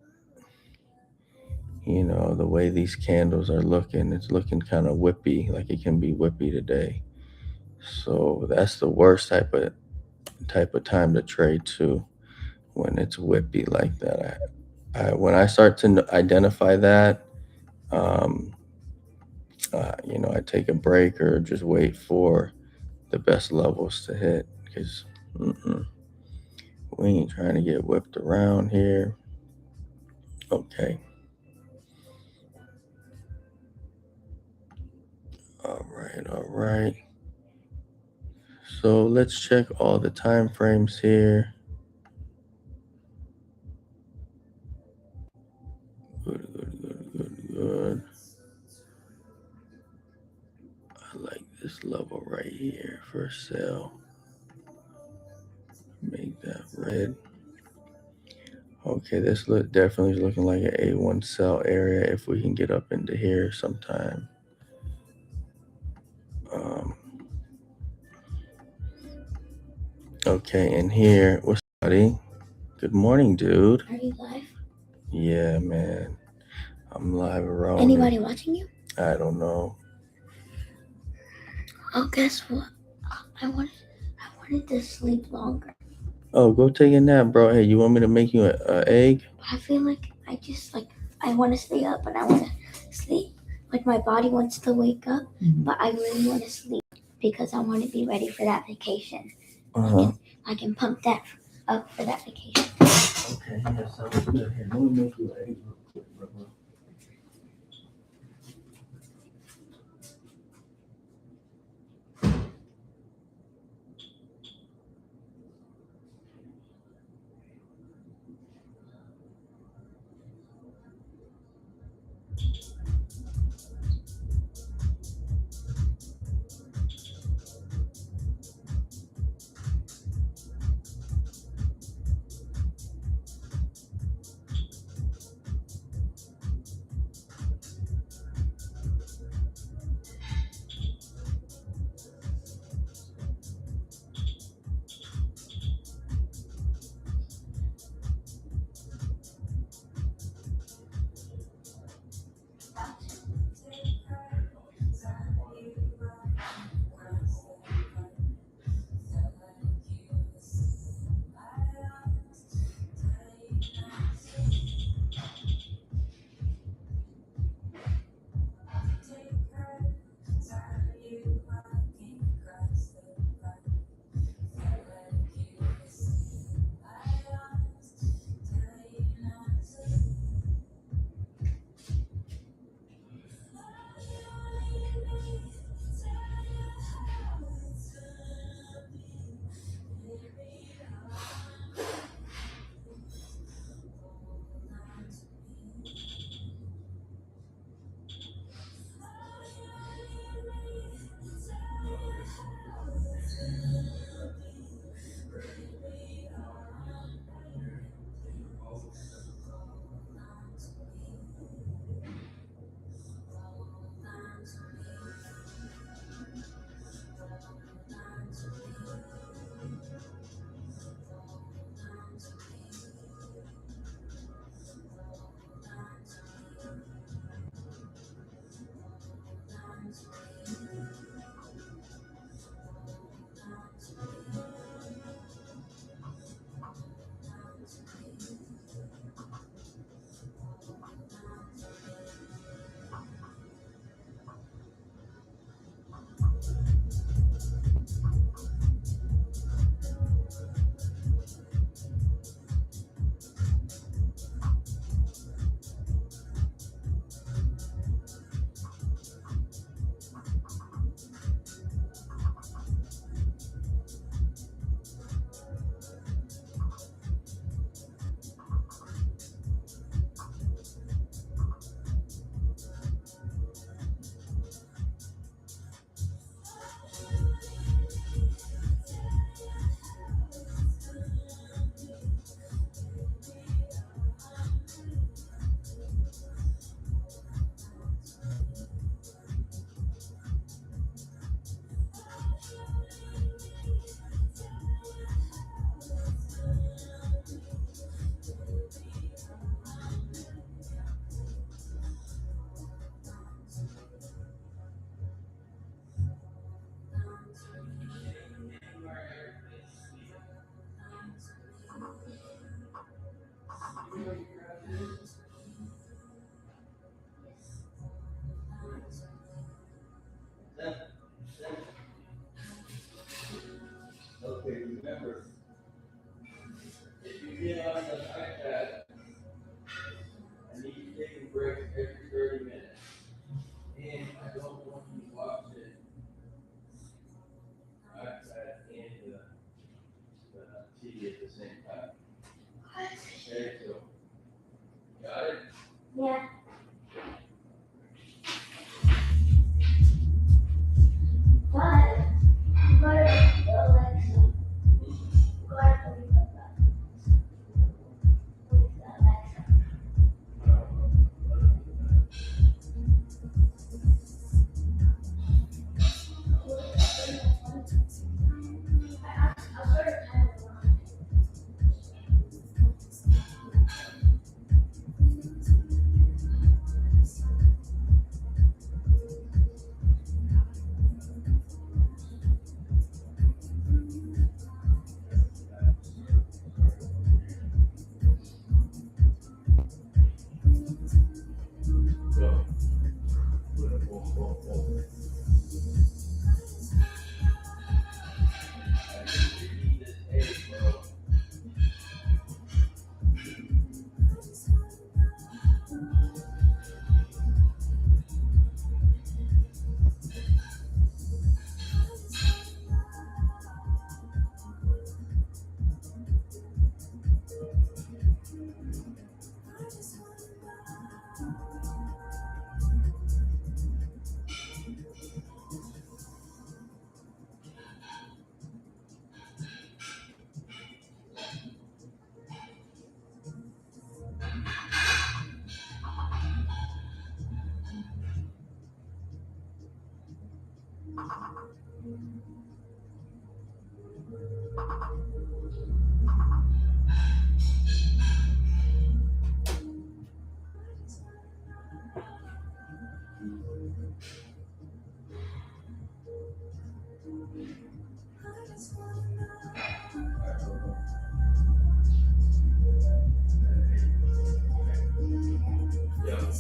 Speaker 1: the way these candles are looking, it's looking kind of whippy, like it can be whippy today. So that's the worst type of time to trade too, when it's whippy like that. When I start to identify that, um, I take a break or just wait for the best levels to hit because we ain't trying to get whipped around here. Okay. All right. All right. So let's check all the time frames here. Good, good, good, good, good. I like this level right here for sale. Make that red. Okay, this definitely is looking like an A1 sell area if we can get up into here sometime. Um, okay, and here, what's up, buddy? Good morning, dude.
Speaker 2: Are you live?
Speaker 1: Yeah, man. I'm live around.
Speaker 2: Anybody watching you?
Speaker 1: I don't know.
Speaker 2: Oh, guess what? I wanted to sleep longer.
Speaker 1: Oh, go take a nap, bro. Hey, you want me to make you an egg?
Speaker 2: But I feel like I want to stay up and I want to sleep. Like my body wants to wake up, but I really want to sleep because I want to be ready for that vacation. I can pump that up for that vacation.
Speaker 1: Okay, yeah, sounds good. Here, let me make you an egg real quick, bro. If you get on the iPad, I need to take a break every 30 minutes. And I don't want you watching iPad and the TV at the same time. Okay, so got it?
Speaker 2: Yeah. But you gotta the Alexa. You gotta believe that. Believe the Alexa. I'll start a timer.
Speaker 1: Go. Boom, boom, boom, boom. I need to eat this egg, bro. Yeah.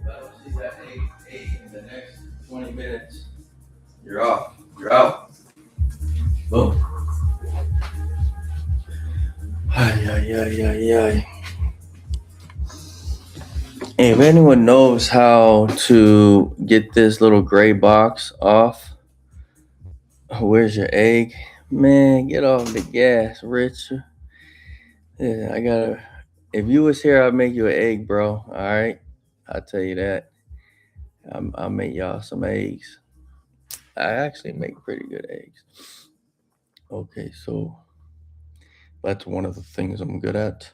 Speaker 1: I don't see that egg in the next 20 minutes. You're off. You're out. Boom. Ay, ay, ay, ay, ay. Hey, if anyone knows how to get this little gray box off, where's your egg? Man, get off the gas, Rich. Yeah, I gotta. If you was here, I'd make you an egg, bro. All right, I'll tell you that. I'll make y'all some eggs. I actually make pretty good eggs. Okay, so that's one of the things I'm good at.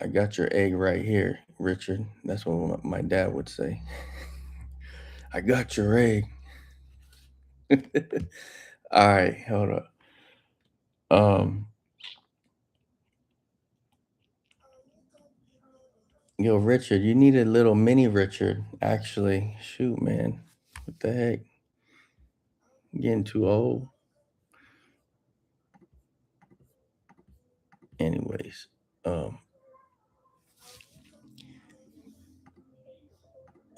Speaker 1: I got your egg right here, Richard. That's what my dad would say. I got your egg. All right, hold up. Yo, Richard, you need a little mini Richard. Actually, shoot, man, what the heck? I'm getting too old. Anyways, all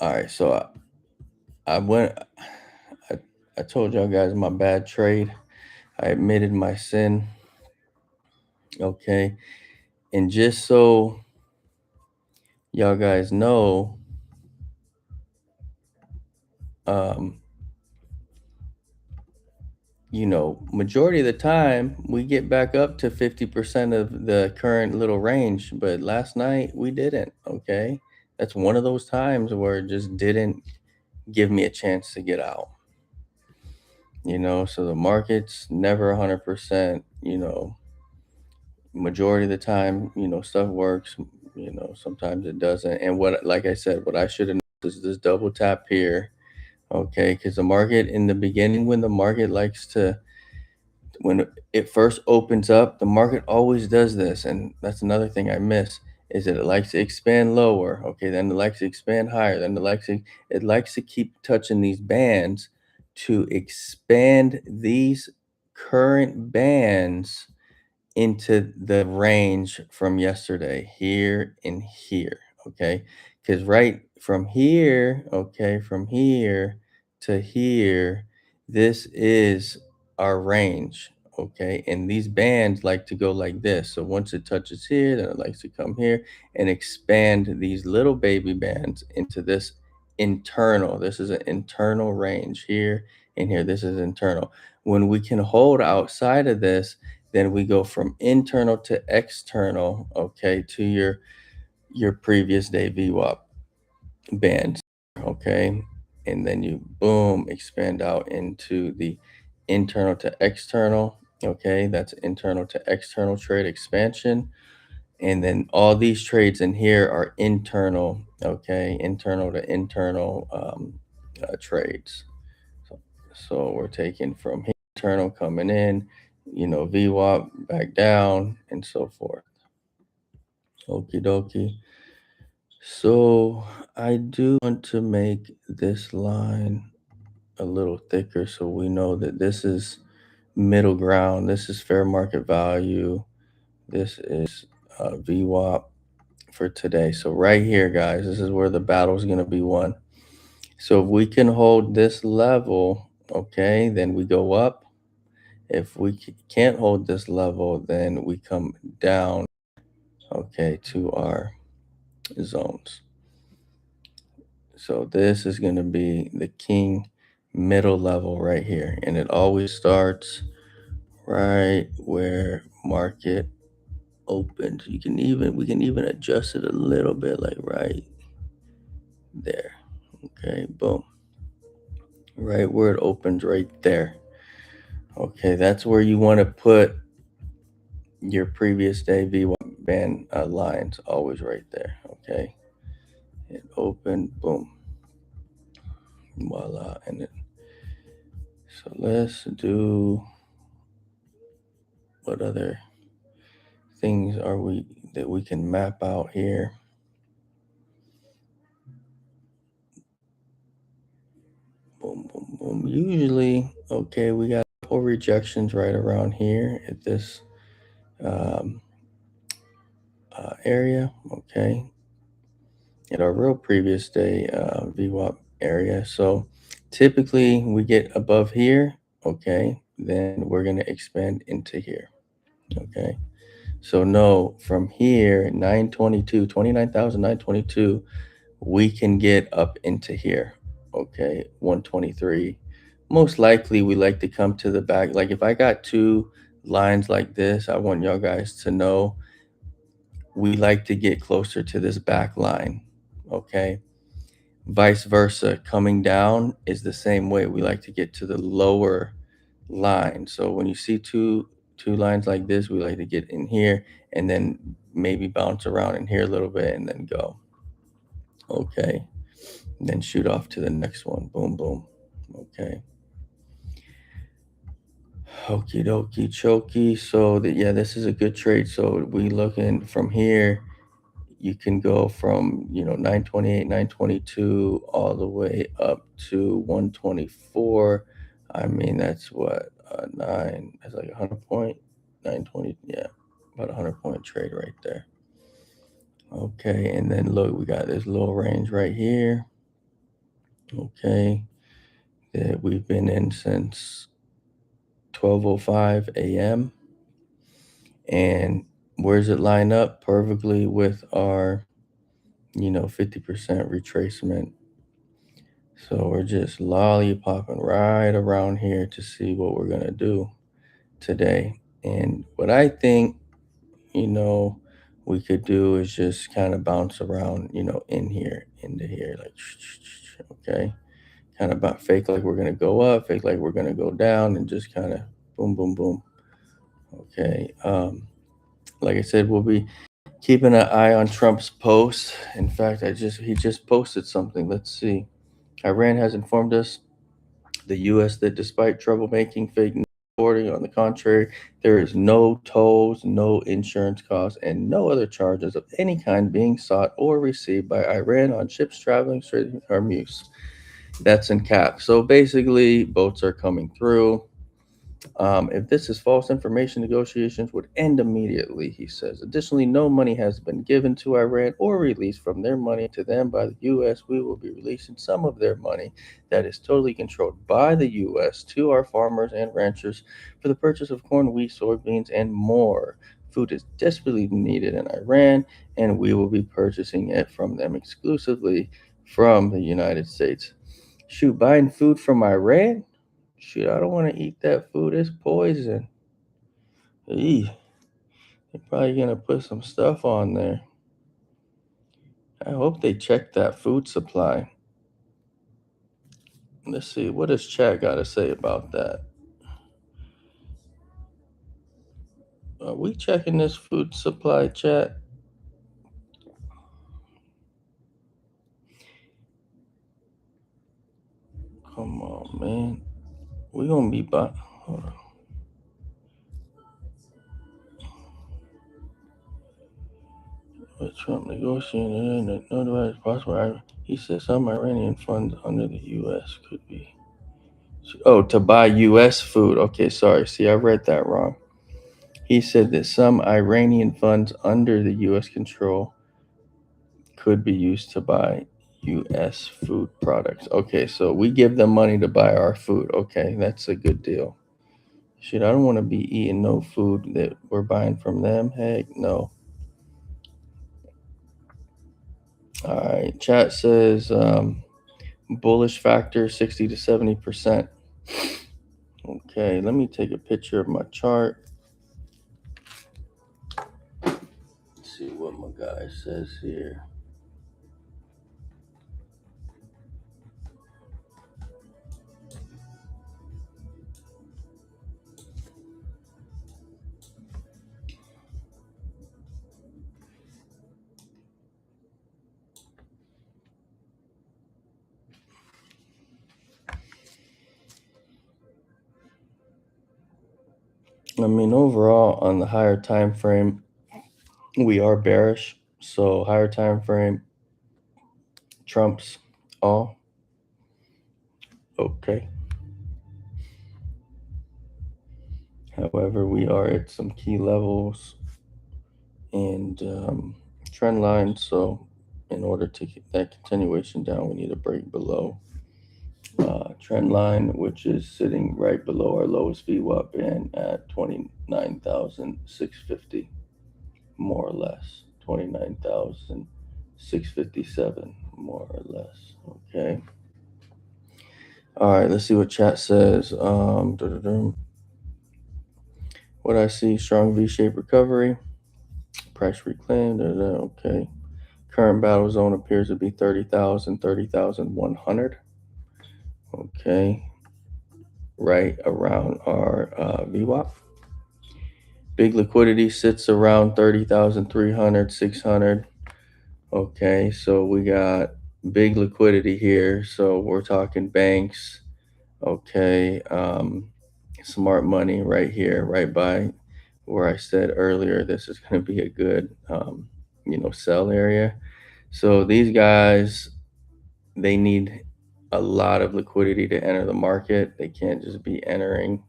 Speaker 1: right. So I went. I told y'all guys my bad trade. I admitted my sin. Okay, and just so y'all guys know, um, majority of the time we get back up to 50% of the current little range, but last night we didn't. Okay, that's one of those times where it just didn't give me a chance to get out. So the market's never 100%, majority of the time, stuff works. Sometimes it doesn't. And like I said, what I should have noticed is this double tap here. Okay, because the market in the beginning, when the market likes to, when it first opens up, the market always does this, and that's another thing I miss, is that it likes to expand lower. Okay, then it likes to expand higher, then it likes to keep touching these bands to expand these current bands into the range from yesterday, here and here. Okay, because right from here, okay, from here to here, this is our range. Okay, and these bands like to go like this. So once it touches here, then it likes to come here and expand these little baby bands into this internal. This is an internal range here and here. This is internal. When we can hold outside of this, then we go from internal to external, okay, to your previous day VWAP bands, okay? And then you boom expand out into the internal to external, okay? That's internal to external trade expansion. And then all these trades in here are internal, okay? Internal to internal trades. So we're taking from here, internal coming in, VWAP back down and so forth. Okie dokie. So I do want to make this line a little thicker so we know that this is middle ground. This is fair market value. This is VWAP for today. So right here, guys, this is where the battle is going to be won. So if we can hold this level, okay, then we go up. If we can't hold this level, then we come down, okay, to our zones. So this is going to be the king middle level right here. And it always starts right where market opens. We can even adjust it a little bit, like right there. Okay, boom. Right where it opens, right there. Okay, that's where you want to put your previous day VWAP band lines, always right there. Okay, it opened, boom, voila. And so let's do, what other things are we that we can map out here? Boom, boom, boom. Usually, okay, we got a couple rejections right around here at this um, area. Okay, at our real previous day VWAP area. So typically we get above here. Okay, then we're going to expand into here. Okay, so no, from here 922 29,922, we can get up into here. Okay, 123. Most likely we like to come to the back. Like if I got two lines like this, I want y'all guys to know we like to get closer to this back line. Okay, vice versa, coming down is the same way. We like to get to the lower line. So when you see two lines like this, we like to get in here and then maybe bounce around in here a little bit and then go. Okay, and then shoot off to the next one. Boom, boom. Okay, okie dokie choky. So yeah, this is a good trade. So we looking from here, you can go from 928, 922 all the way up to 124. I mean, that's what that's like 100 point, 920. Yeah, about 100 point trade right there. Okay, and then look, we got this little range right here. Okay, that we've been in since 12:05 a.m. And where does it line up perfectly with our 50% retracement? So we're just lollypopping right around here to see what we're gonna do today. And what I think, we could do is just kind of bounce around, in here, into here, like, okay, kind of about fake like we're gonna go up, fake like we're gonna go down, and just kind of boom, boom, boom. Okay. like I said, we'll be keeping an eye on Trump's post. In fact, he just posted something. Let's see. Iran has informed us, the U.S., that despite troublemaking fake news reporting, on the contrary, there is no tolls, no insurance costs, and no other charges of any kind being sought or received by Iran on ships traveling through Hormuz. That's in caps. So basically, boats are coming through. If this is false information, negotiations would end immediately, he says. Additionally, no money has been given to Iran or released from their money to them by the U.S. We will be releasing some of their money that is totally controlled by the U.S. to our farmers and ranchers for the purchase of corn, wheat, soybeans, and more. Food is desperately needed in Iran, and we will be purchasing it from them exclusively from the United States. Shoot, buying food from Iran? Shoot, I don't want to eat that food. It's poison. Eee, they're probably gonna put some stuff on there. I hope they check that food supply. Let's see, what does chat got to say about that? Are we checking this food supply, chat? Come on, man. We gonna be by. Hold on. With Trump negotiating that no device possible. He said some Iranian funds under the U.S. could be. Oh, to buy U.S. food. Okay, sorry. See, I read that wrong. He said that some Iranian funds under the U.S. control could be used to buy U.S. food products. Okay, so we give them money to buy our food. Okay, that's a good deal. Shit, I don't want to be eating no food that we're buying from them. Heck, no. All right, chat says bullish factor 60 to 70%. Okay, let me take a picture of my chart. Let's see what my guy says here. I mean, overall, on the higher time frame, we are bearish. So higher time frame trumps all. Okay. However, we are at some key levels and trend lines. So in order to get that continuation down, we need a break below trend line, which is sitting right below our lowest VWAP band at 29,650, more or less. 29,657, more or less. Okay. All right, let's see what chat says. What I see, strong V-shaped recovery, price reclaimed. Okay. Current battle zone appears to be 30,000, 30,100. Okay. Right around our VWAP. Big liquidity sits around 30,300, 600. Okay, so we got big liquidity here. So we're talking banks. Okay, smart money right here, right by where I said earlier, this is going to be a good, sell area. So these guys, they need a lot of liquidity to enter the market. They can't just be entering,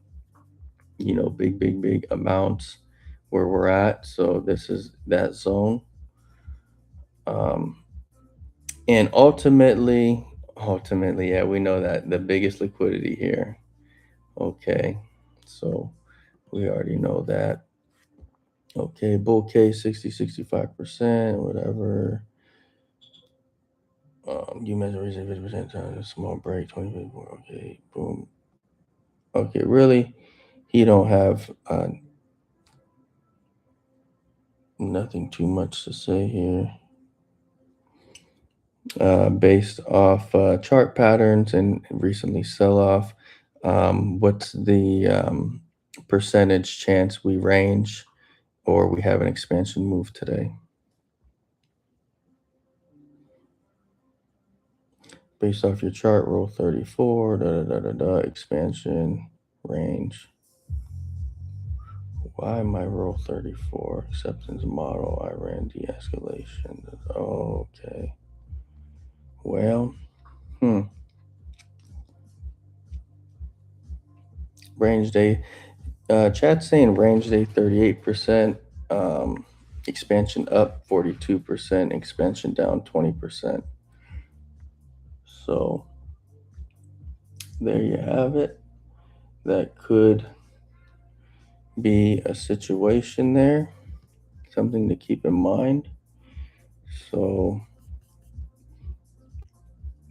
Speaker 1: big amounts where we're at. So this is that zone. And ultimately, yeah, we know that the biggest liquidity here. Okay, so we already know that. Okay, bull case 65%, whatever. You measure 50% time, a small break, 2024. Okay, boom. Okay, really, he don't have nothing too much to say here. Based off chart patterns and recently sell off, what's the percentage chance we range or we have an expansion move today. Based off your chart, rule 34, expansion, range. Why am I rule 34? Acceptance model, I ran de-escalation. Okay. Well, range day. Chat's saying range day 38%, expansion up 42%, expansion down 20%. So there you have it. That could be a situation there, something to keep in mind. So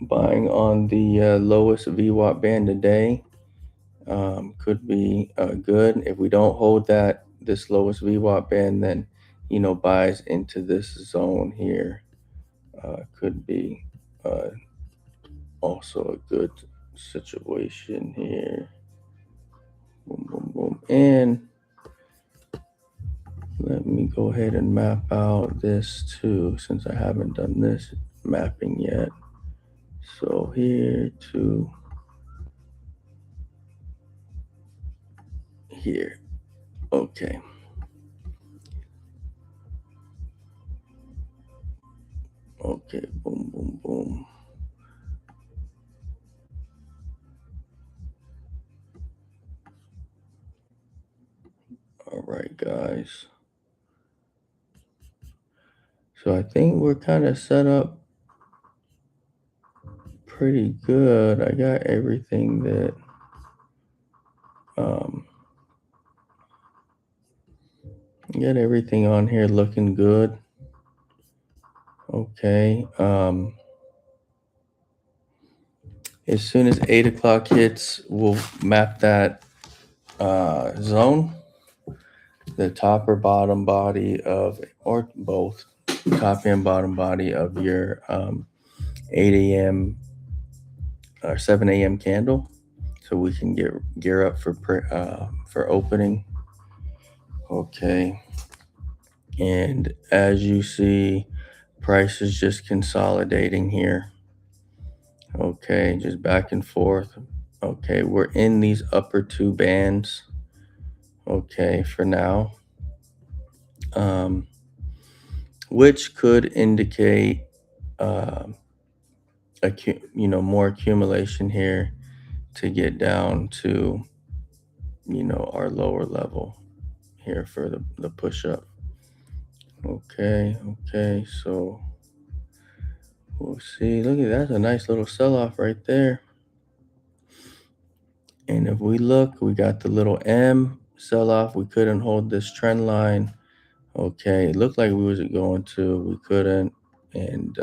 Speaker 1: buying on the lowest VWAP band today could be good. If we don't hold this lowest VWAP band, then buys into this zone here could be also a good situation here. Boom, boom, boom. And let me go ahead and map out this too, since I haven't done this mapping yet. So here to here. Okay. Okay, boom, boom, boom. All right, guys. So I think we're kind of set up pretty good. I got everything that got everything on here looking good. Okay. As soon as 8 o'clock hits, we'll map that zone, the top or bottom body of, or both, top and bottom body of your 8 a.m. or 7 a.m. candle, so we can gear up for opening. Okay. And as you see, price is just consolidating here. Okay, just back and forth. Okay, we're in these upper two bands. Okay, for now, which could indicate more accumulation here to get down to our lower level here for the push up. Okay, so we'll see. Look at that, that's a nice little sell-off right there. And if we look, we got the little M sell-off. We couldn't hold this trend line. Okay, it looked like we was going to, we couldn't. And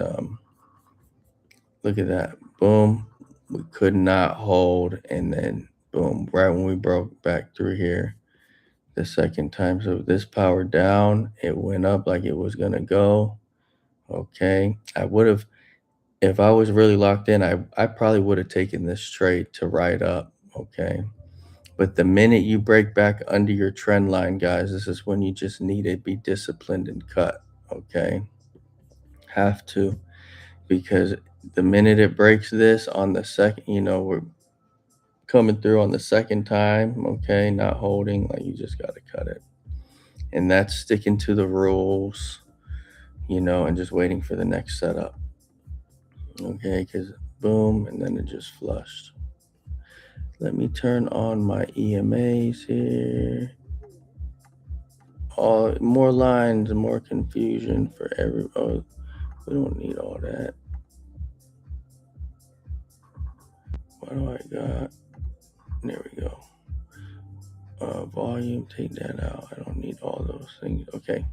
Speaker 1: look at that, boom, we could not hold. And then boom, right when we broke back through here the second time. So this powered down, it went up like it was gonna go. Okay, I would have, if I was really locked in, I probably would have taken this trade to ride up. Okay, but the minute you break back under your trend line, guys, this is when you just need to be disciplined and cut. Okay, have to, because the minute it breaks this on the second, we're coming through on the second time. Okay, not holding, like, you just got to cut it. And that's sticking to the rules, and just waiting for the next setup. Okay, because boom, and then it just flushed. Let me turn on my EMAs here. More lines and more confusion for everybody. We don't need all that. What do I got? There we go. Volume, take that out. I don't need all those things. Okay.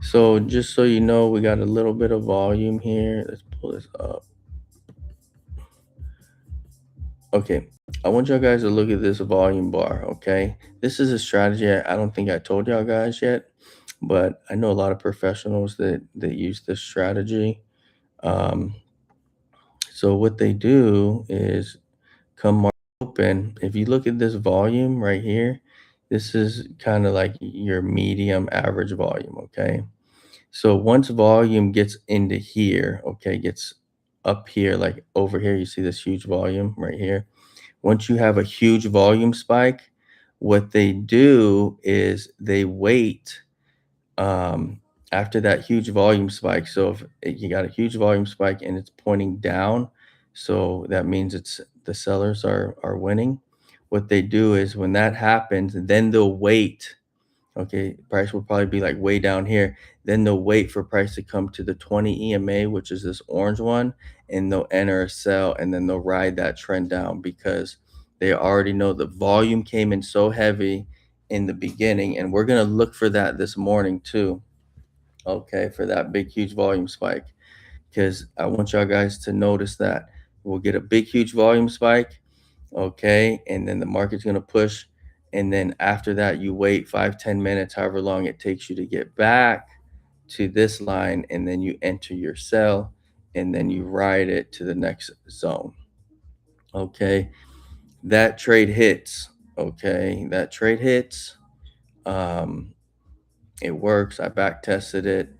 Speaker 1: So just so you know, we got a little bit of volume here. Let's pull this up. Okay. I want y'all guys to look at this volume bar. Okay. This is a strategy I don't think I told y'all guys yet, but I know a lot of professionals that use this strategy. So what they do is come market open. If you look at this volume right here, This is kind of like your medium average volume, okay? So once volume gets into here, okay, gets up here, like over here, you see this huge volume right here. Once you have a huge volume spike, what they do is they wait um, after that huge volume spike. So if you got a huge volume spike and it's pointing down, so that means it's the sellers are winning. What they do is when that happens, then they'll wait. Okay, price will probably be like way down here. Then they'll wait for price to come to the 20 EMA, which is this orange one, and they'll enter a sell and then they'll ride that trend down because they already know the volume came in so heavy in the beginning. And we're going to look for that this morning too. Okay, for that big, huge volume spike because I want y'all guys to notice that we'll get a big, huge volume spike. Okay, and then the market's going to push, and then after that you wait 5-10 minutes, however long it takes you to get back to this line, and then you enter your sell, and then you ride it to the next zone. Okay, that trade hits. Okay, that trade hits. um it works. I back tested it.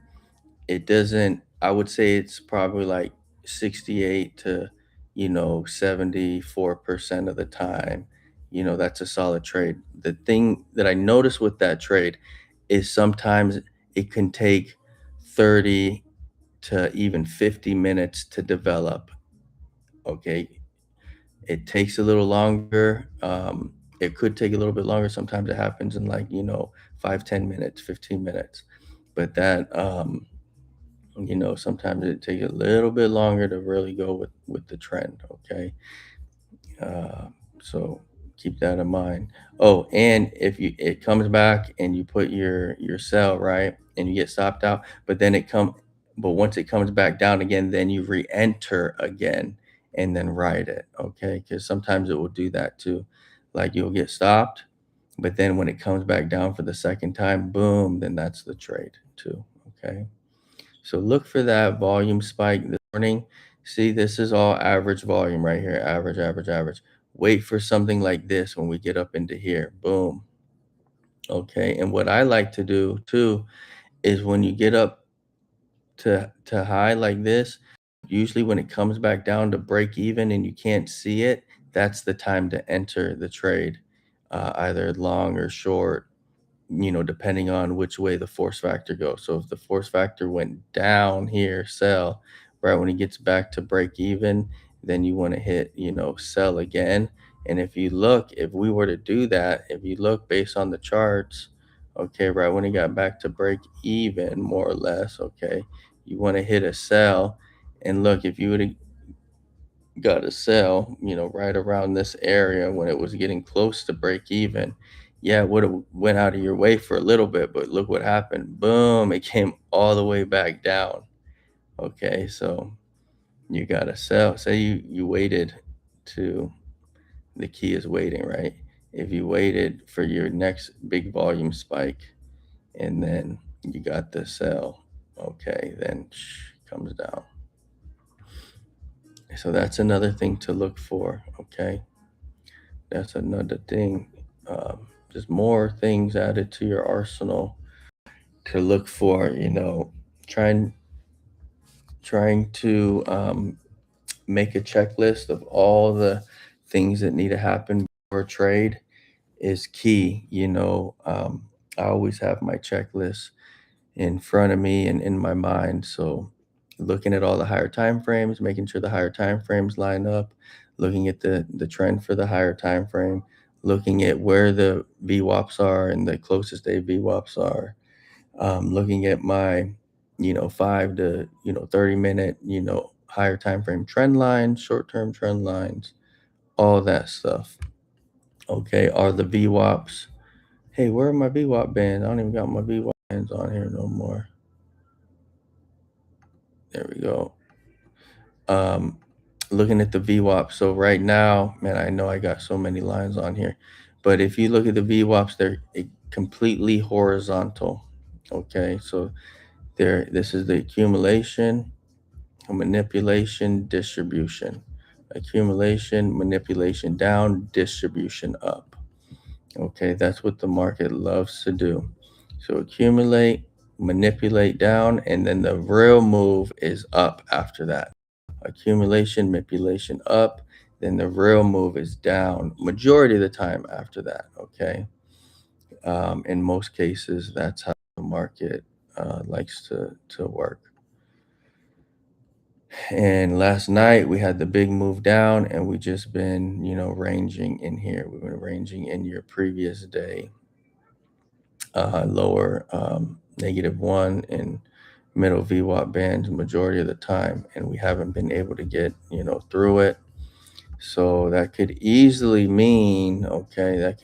Speaker 1: It doesn't, I would say it's probably like 68 to 74% of the time, that's a solid trade. The thing that I noticed with that trade is sometimes it can take 30 to even 50 minutes to develop. Okay, it takes a little longer. It could take a little bit longer. Sometimes it happens in like 5-10 minutes, 15 minutes, but that sometimes it takes a little bit longer to really go with the trend. Okay, uh, so keep that in mind. Oh, and if it comes back and you put your sell right and you get stopped out, but once it comes back down again, then you re-enter again and then ride it. Okay, because sometimes it will do that too. Like you'll get stopped, but then when it comes back down for the second time, boom, then that's the trade too. Okay. So look for that volume spike this morning. See, this is all average volume right here. Average, average, average. Wait for something like this when we get up into here. Boom. Okay. And what I like to do too is when you get up to high like this, usually when it comes back down to break even and you can't see it, that's the time to enter the trade, either long or short, depending on which way the force factor goes. So if the force factor went down here, sell, right when it gets back to break even, then you want to hit, sell again. And if we were to do that, if you look based on the charts, okay, right when it got back to break even, more or less, okay, you want to hit a sell. And look, if you would have got a sell, right around this area when it was getting close to break even, yeah, it would have went out of your way for a little bit, but look what happened. Boom, it came all the way back down. Okay, so you got to sell. Say you waited to the key is waiting, right? If you waited for your next big volume spike and then you got the sell, okay, then comes down. So that's another thing to look for, okay? That's another thing. Just more things added to your arsenal to look for. Trying trying to make a checklist of all the things that need to happen before a trade is key. I always have my checklist in front of me and in my mind. So looking at all the higher time frames, making sure the higher time frames line up, looking at the trend for the higher time frame, looking at where the VWAPs are and the closest day VWAPs are, looking at my 5 to 30 minute higher time frame trend lines, short-term trend lines, all that stuff. Okay, are the VWAPs, hey, where are my VWAP bands? I don't even got my VWAP bands on here no more. There we go. Um, Looking at the VWAP. So right now, man, I know I got so many lines on here, but if you look at the VWAPs, they're completely horizontal. Okay, so this is the accumulation, manipulation, distribution, accumulation, manipulation down, distribution up. Okay, that's what the market loves to do. So accumulate, manipulate down, and then the real move is up after that. Accumulation, manipulation up, then the real move is down majority of the time after that. Okay. In most cases, that's how the market likes to work. And last night we had the big move down, and we just been, ranging in here. We've been ranging in your previous day, lower -1 and middle VWAP bands majority of the time, and we haven't been able to get, through it. So that could easily mean, okay,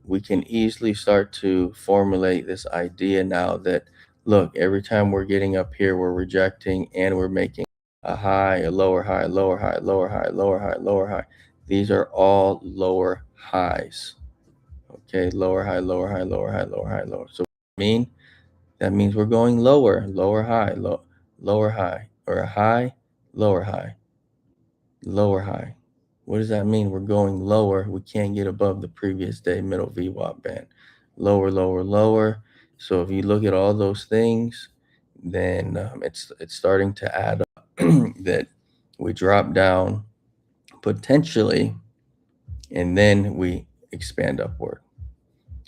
Speaker 1: we can easily start to formulate this idea now that, look, every time we're getting up here, we're rejecting and we're making a high, a lower high, lower high, lower high, lower high, lower high. These are all lower highs. Okay, lower high, lower high, lower high, lower high, lower. So that means we're going lower, lower high, lower high, or a high, lower high, lower high. What does that mean? We're going lower. We can't get above the previous day middle VWAP band. Lower, lower, lower. So if you look at all those things, then it's starting to add up that we drop down potentially, and then we expand upward.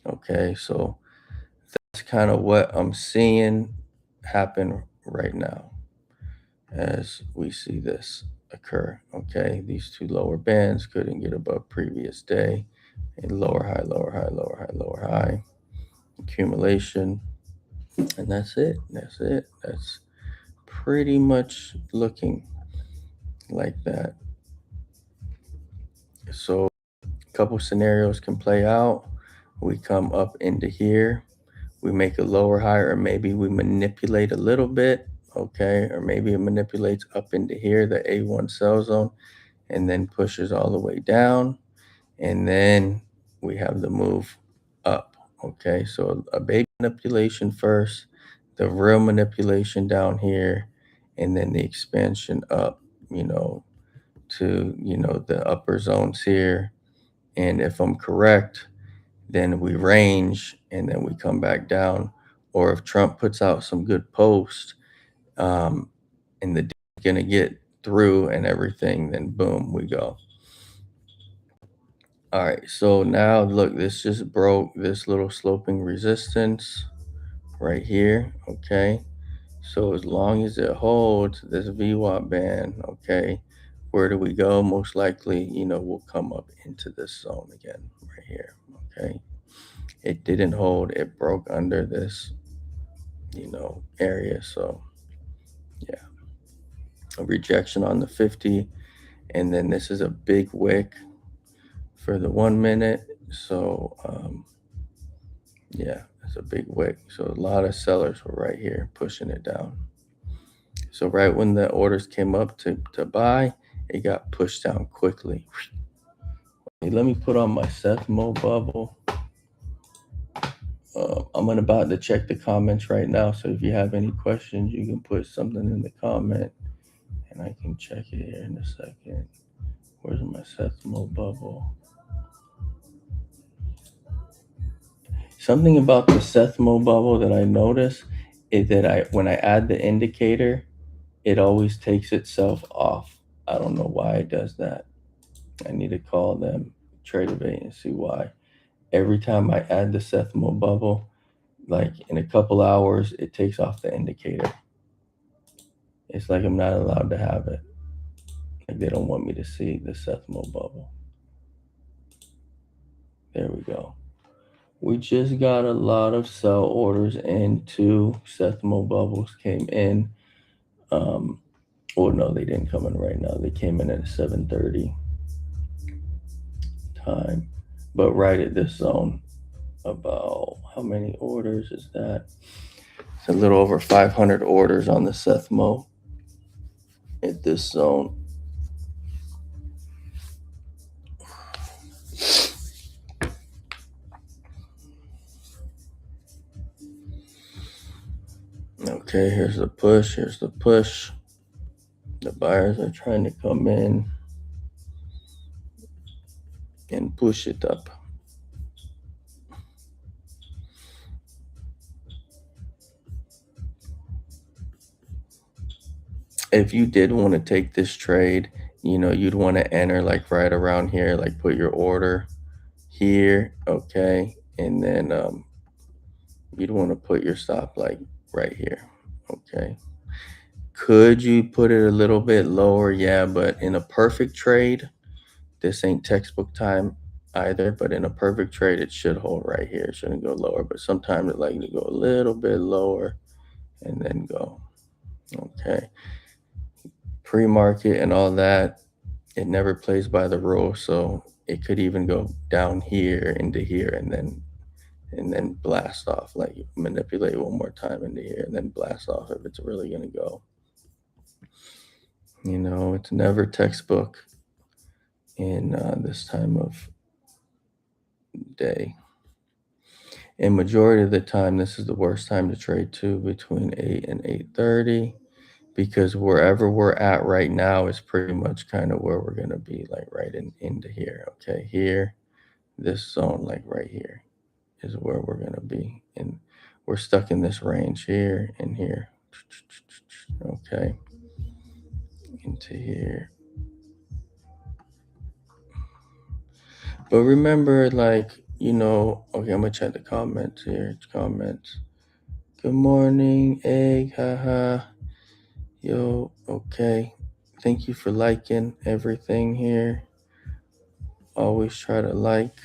Speaker 1: Okay, so that's kind of what I'm seeing happen right now as we see this occur. Okay, these two lower bands couldn't get above previous day, and lower high, lower high, lower high, lower high, accumulation, and that's it. That's it. That's pretty much looking like that. So a couple scenarios can play out. We come up into here, we make a lower high, or maybe we manipulate a little bit, okay, or maybe it manipulates up into here, the A1 sell zone, and then pushes all the way down, and then we have the move up. Okay, so a baby manipulation first, the real manipulation down here, and then the expansion up, to the upper zones here. And if I'm correct, then we range and then we come back down. Or if Trump puts out some good posts, um, and the deal's gonna get through and everything, then boom, we go. All right, so now look, this just broke this little sloping resistance right here. Okay, so as long as it holds this VWAP band, okay, where do we go? Most likely, we'll come up into this zone again right here. Okay, it didn't hold, it broke under this, area. So yeah, a rejection on the 50, and then this is a big wick for the 1 minute. So yeah, it's a big wick. So a lot of sellers were right here pushing it down. So right when the orders came up to buy, it got pushed down quickly. Hey, let me put on my Sethmo bubble. I'm about to check the comments right now. So if you have any questions, you can put something in the comment and I can check it here in a second. Where's my Sethmo bubble? Something about the Sethmo bubble that I notice is that when I add the indicator, it always takes itself off. I don't know why it does that. I need to call them Tradeovate and see why. Every time I add the Sethmo bubble, like in a couple hours, it takes off the indicator. It's like I'm not allowed to have it. Like they don't want me to see the Sethmo bubble. There we go. We just got a lot of sell orders and 2 Sethmo bubbles came in. Well, no, they didn't come in right now. They came in at 7:30 time, but right at this zone. About how many orders is that? It's a little over 500 orders on the Sethmo at this zone. Okay, here's the push. Here's the push. The buyers are trying to come in and push it up. if you did want to take this trade, you'd want to enter like right around here, like put your order here, okay, and then you'd want to put your stop like right here, okay. Could you put it a little bit lower? Yeah, but in a perfect trade, this ain't textbook time either, but in a perfect trade, it should hold right here. It shouldn't go lower, but sometimes it like to go a little bit lower and then go, okay. Pre-market and all that, it never plays by the rules, so it could even go down here into here and then blast off, like manipulate one more time into here and then blast off if it's really gonna go. It's never textbook in this time of day. And majority of the time, this is the worst time to trade too, between 8 and 8:30, because wherever we're at right now is pretty much kind of where we're gonna be, like right into here. Okay, here, this zone, like right here, is where we're gonna be, and we're stuck in this range here and here. Okay, into here. But remember, like, okay, I'm gonna check the comments here. Comments. Good morning, egg, haha. Yo, okay. Thank you for liking everything here. Always try to like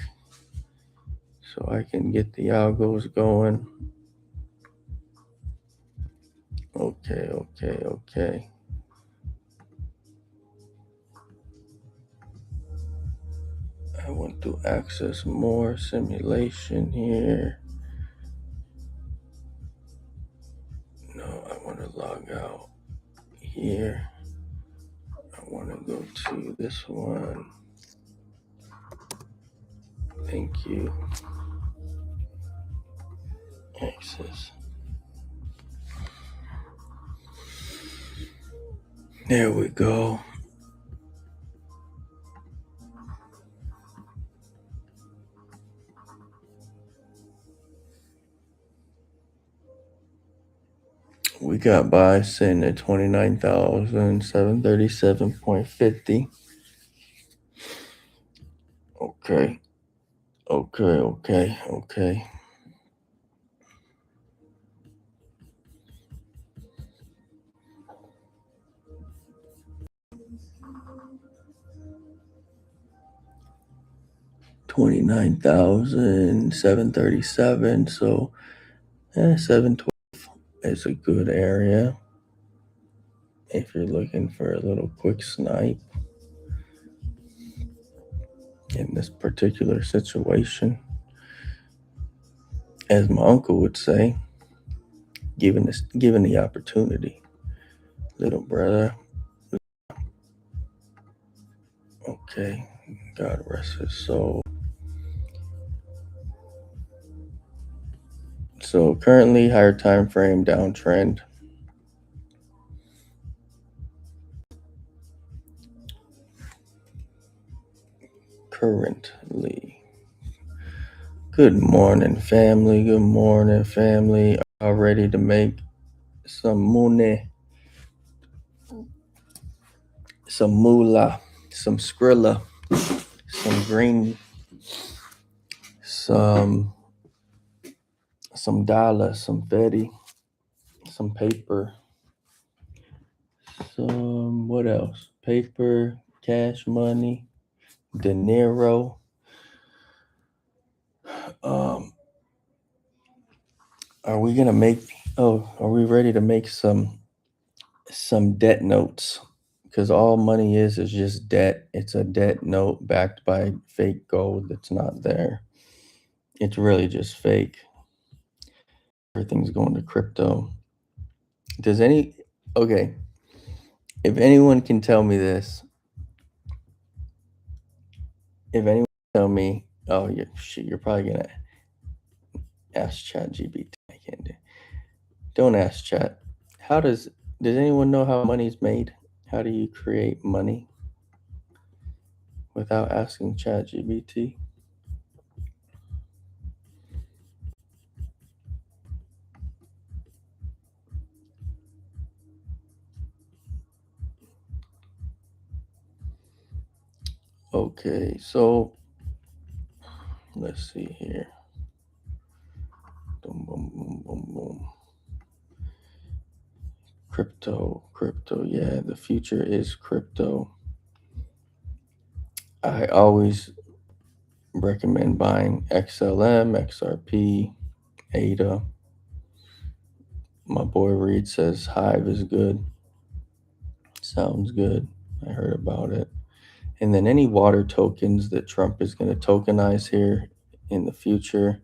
Speaker 1: so I can get the algos going. Okay. I want to access more simulation here. No, I want to log out here. I want to go to this one. Thank you. Access. There we go. We got by sitting at 29,737.50. Okay. 29,737. So 712 is a good area if you're looking for a little quick snipe in this particular situation. As my uncle would say, given the opportunity, little brother. Okay, God rest his soul. So currently higher time frame downtrend. Currently. Good morning, family. Good morning, family. All ready to make some money, some moolah, some skrilla, some green, some dollar, some fetty, some paper, some what else? Paper, cash money, dinero. Are we gonna make? Oh, are we ready to make some debt notes? Because all money is just debt. It's a debt note backed by fake gold that's not there. It's really just fake. Everything's going to crypto. Okay, if anyone can tell me this, if anyone can tell me, oh, you're probably gonna ask ChatGPT. I can't do. Don't ask Chat. Does anyone know how money's made? How do you create money without asking ChatGPT? Okay, so let's see here. Boom, boom, boom, boom, boom. Crypto. Yeah, the future is crypto. I always recommend buying XLM, XRP, ADA. My boy Reed says Hive is good. Sounds good. I heard about it. And then any water tokens that Trump is going to tokenize here in the future,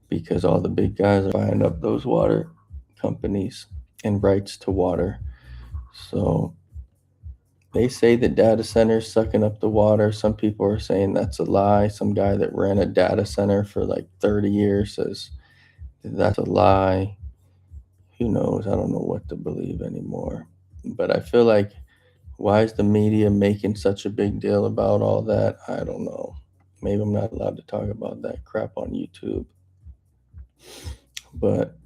Speaker 1: because all the big guys are buying up those water companies and rights to water. So they say the data centers sucking up the water. Some people are saying that's a lie. Some guy that ran a data center for like 30 years says that's a lie. Who knows? I don't know what to believe anymore. But I feel like, why is the media making such a big deal about all that? I don't know. Maybe I'm not allowed to talk about that crap on YouTube. But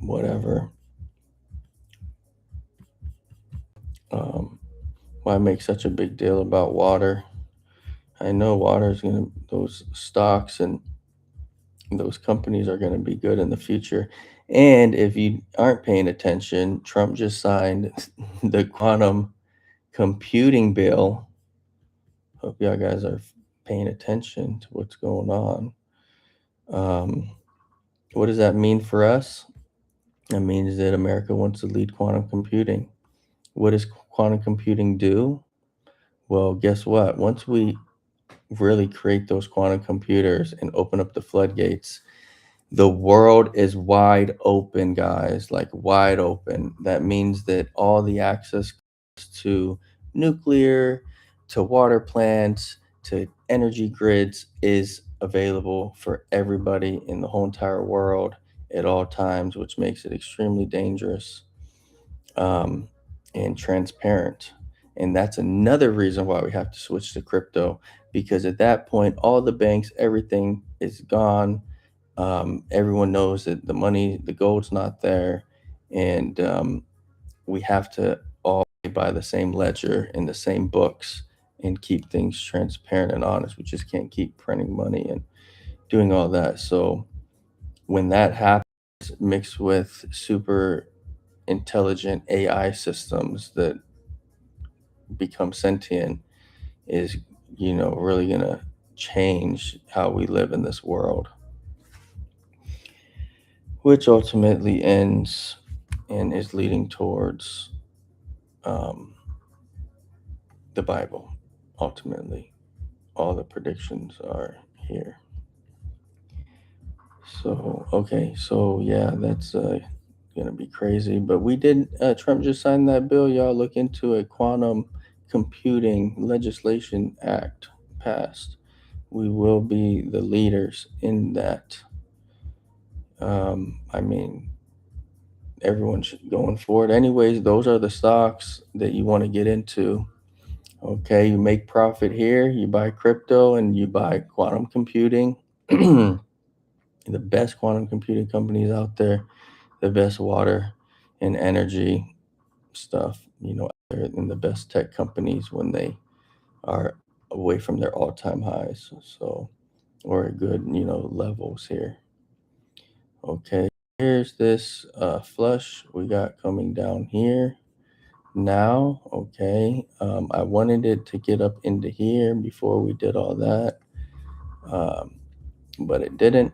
Speaker 1: whatever. Why make such a big deal about water? I know water is going to, those stocks and those companies are going to be good in the future. And if you aren't paying attention, Trump just signed the quantum computing bill. Hope y'all guys are paying attention to what's going on. What does that mean for us? That means that America wants to lead quantum computing. What does quantum computing do? Well, guess what? Once we really create those quantum computers and open up the floodgates, the world is wide open, guys, like wide open. That means that all the access to nuclear, to water plants, to energy grids is available for everybody in the whole entire world at all times, which makes it extremely dangerous, and transparent. And that's another reason why we have to switch to crypto, because at that point, all the banks, everything is gone. Everyone knows that the money, the gold's not there, and we have to all buy the same ledger and the same books and keep things transparent and honest. We just can't keep printing money and doing all that. So when that happens, mixed with super intelligent AI systems that become sentient, is, really gonna change how we live in this world, which ultimately ends and is leading towards um, the Bible. Ultimately, all the predictions are here. So okay, so yeah, that's gonna be crazy. But we did. Trump just signed that bill. Y'all look into a quantum computing legislation act passed. We will be the leaders in that. I mean, everyone should going for it. Anyways, those are the stocks that you want to get into. Okay, you make profit here, you buy crypto, and you buy quantum computing. The best quantum computing companies out there, the best water and energy stuff, and the best tech companies when they are away from their all-time highs. So, or good, levels here. Okay, here's this flush we got coming down here now. Okay, I wanted it to get up into here before we did all that, but it didn't.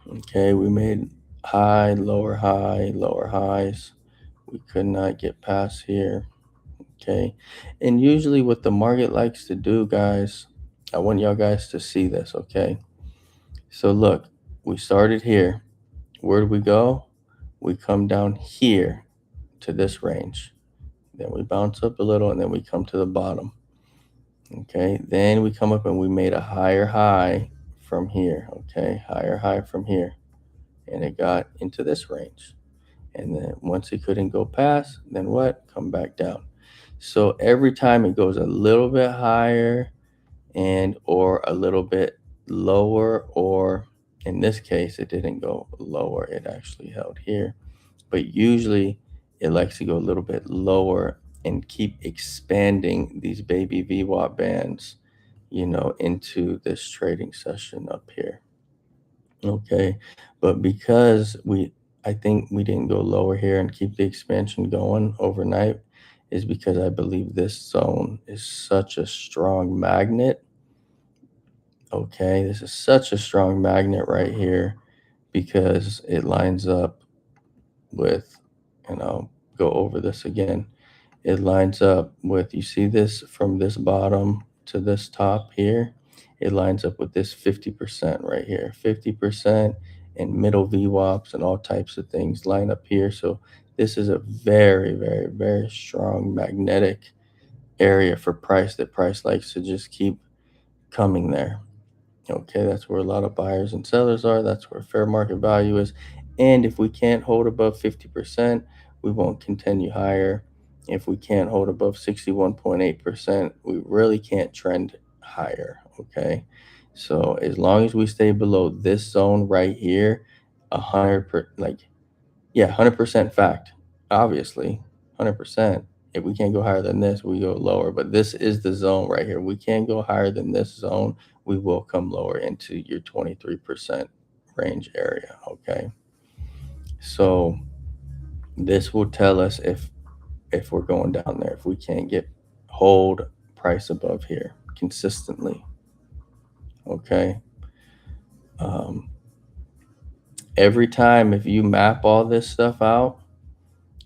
Speaker 1: Okay, we made high, lower high, lower highs. We could not get past here. Okay, and usually what the market likes to do, guys, I want y'all guys to see this. Okay, so look, we started here. Where do we go? We come down here to this range. Then we bounce up a little, and then we come to the bottom. Okay, then we come up and we made a higher high from here. Okay, higher high from here, and it got into this range. And then once it couldn't go past, then what? Come back down. So every time it goes a little bit higher and or a little bit lower, or in this case, it didn't go lower, it actually held here. But usually it likes to go a little bit lower and keep expanding these baby VWAP bands, into this trading session up here. Okay. But because I think we didn't go lower here and keep the expansion going overnight, is because I believe this zone is such a strong magnet. Okay. This is such a strong magnet right here because it lines up with, and I'll go over this again. It lines up with, you see this from this bottom to this top here, it lines up with this 50% right here. 50% and middle VWAPs and all types of things line up here. So this is a very, very, very strong magnetic area for price that price likes to just keep coming there. Okay, that's where a lot of buyers and sellers are. That's where fair market value is. And if we can't hold above 50%, we won't continue higher. If we can't hold above 61.8%, we really can't trend higher. Okay, so as long as we stay below this zone right here, 100% fact, obviously, 100%. If we can't go higher than this, we go lower. But this is the zone right here. We can't go higher than this zone. We will come lower into your 23% range area. Okay. So this will tell us if we're going down there, if we can't hold price above here consistently. Okay. Every time, if you map all this stuff out,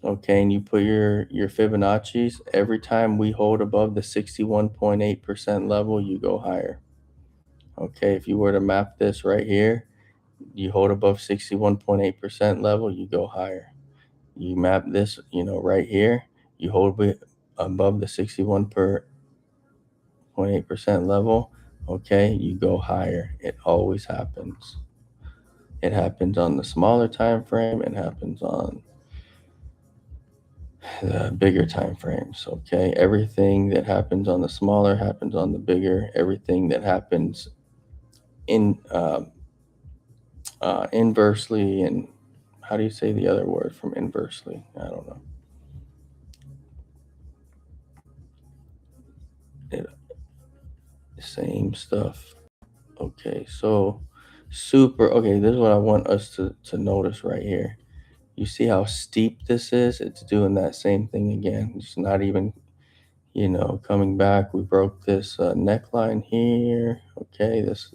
Speaker 1: okay, and you put your Fibonacci's, every time we hold above the 61.8% level, you go higher. Okay, if you were to map this right here, you hold above 61.8% level, you go higher. You map this, right here, you hold above the 61.8% level, okay, you go higher. It always happens. It happens on the smaller time frame, it happens on the bigger time frames. Okay, everything that happens on the smaller happens on the bigger. Everything that happens inversely, and how do you say the other word from inversely? I don't know. Same stuff. Okay, so okay, this is what I want us to notice right here. You see how steep this is? It's doing that same thing again. It's not even coming back. We broke this neckline here. Okay, this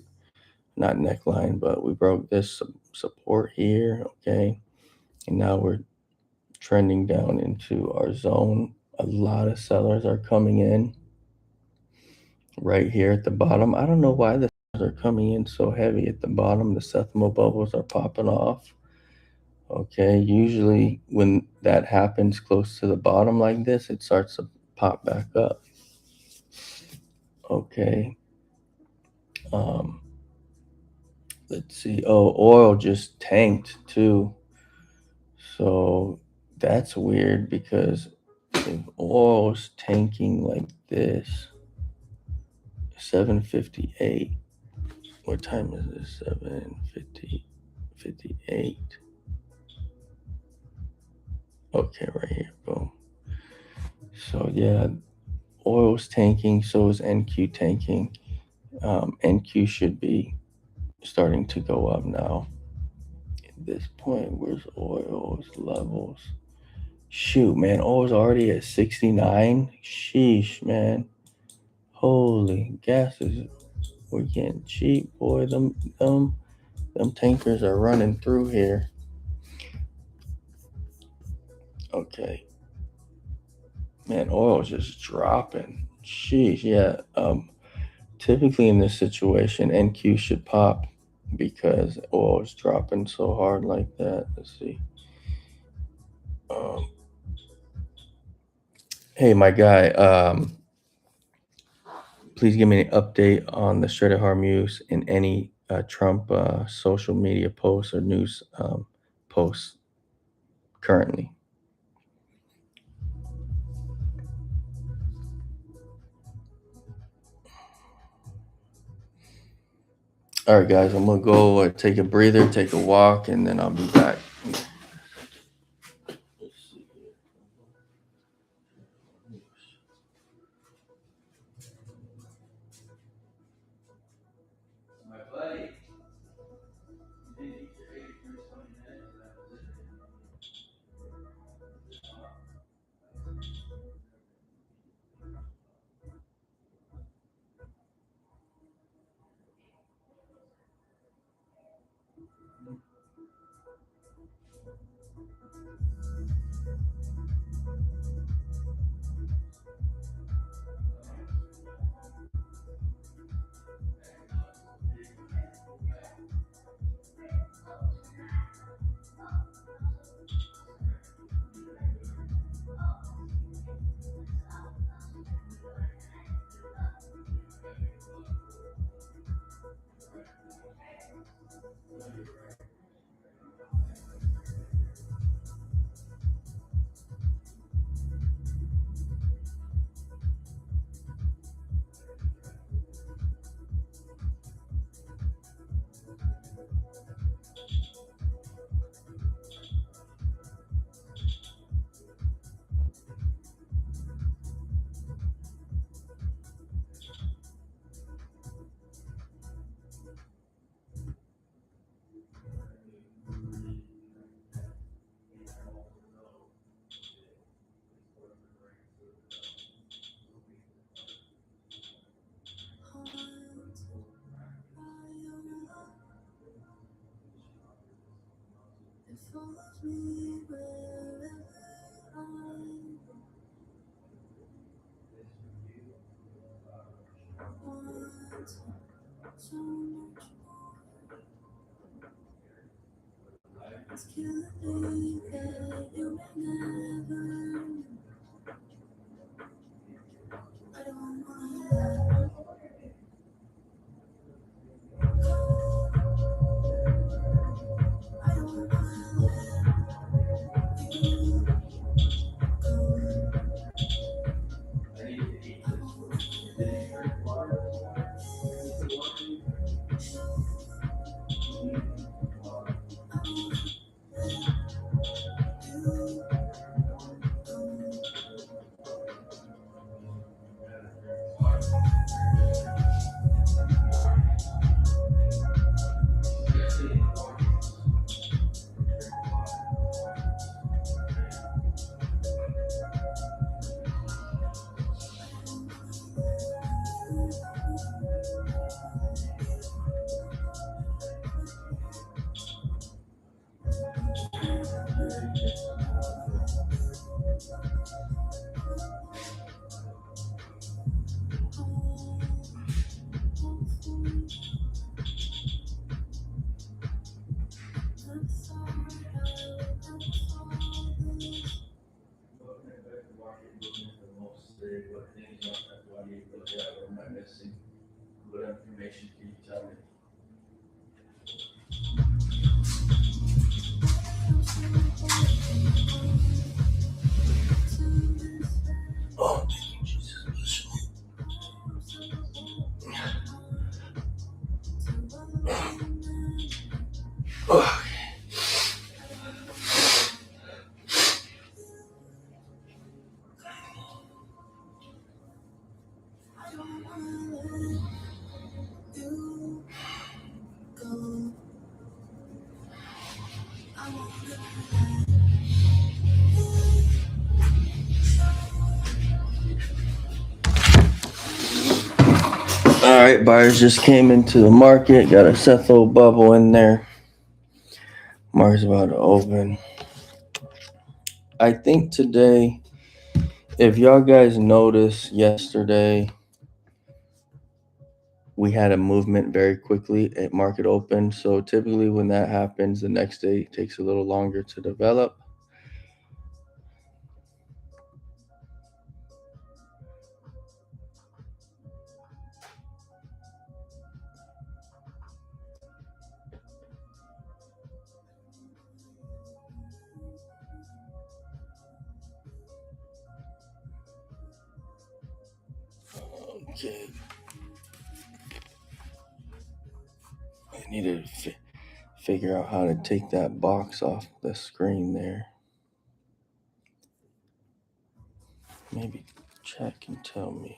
Speaker 1: not neckline, but we broke this support here. Okay, and now we're trending down into our zone. A lot of sellers are coming in right here at the bottom. I don't know why the sellers are coming in so heavy at the bottom. The Sethmo bubbles are popping off. Okay, usually when that happens close to the bottom like this, it starts to pop back up. Okay. Let's see. Oh, oil just tanked too. So that's weird because if oil's tanking like this, 7:58. What time is this? 7:58. Okay, right here. Boom. So yeah, oil's tanking, so is NQ tanking. NQ should be starting to go up now. At this point, where's oil's levels? Shoot, man, oil's already at 69. Sheesh, man. Holy, we're getting cheap, boy. Them tankers are running through here. Okay. Man, oil's just dropping. Sheesh, yeah. Typically in this situation, NQ should pop because oil is dropping so hard like that. Let's see. Hey, my guy, please give me an update on the Strait of Hormuz and any Trump social media posts or news posts currently. All right, guys, I'm going to go take a breather, take a walk, and then I'll be back. What information can you tell me? Oh, thank you, Jesus. Oh, all right, buyers just came into the market. Got a Setho bubble in there. Market's about to open. I think today, if y'all guys noticed yesterday, we had a movement very quickly at market open. So typically when that happens, the next day takes a little longer to develop. Okay. I need to figure out how to take that box off the screen there. Maybe chat can tell me.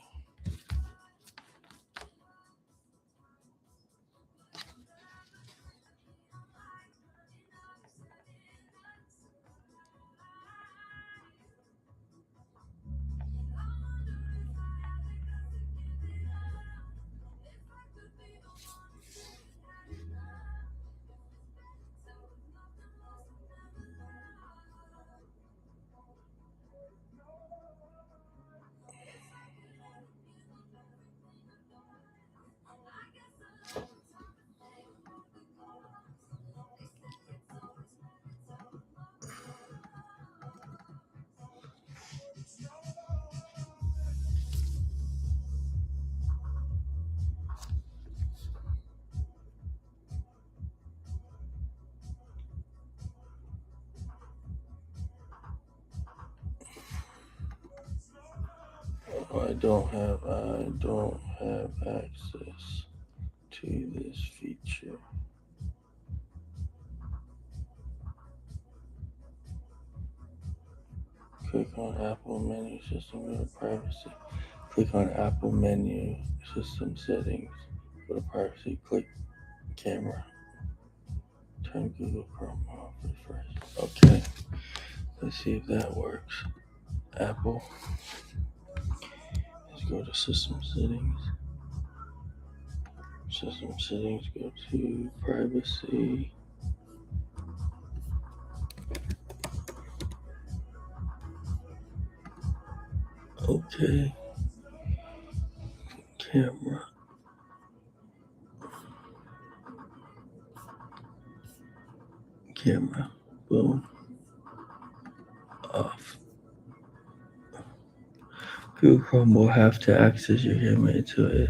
Speaker 1: I don't have access to this feature. Click on Apple menu system, go to privacy. Click on Apple menu system settings, go to privacy, click camera. Turn Google Chrome off, refresh. Okay, let's see if that works. Apple. Let's go to system settings. System settings, go to privacy. Okay. Camera. Camera. Boom. Off. Google Chrome will have to access your camera into it.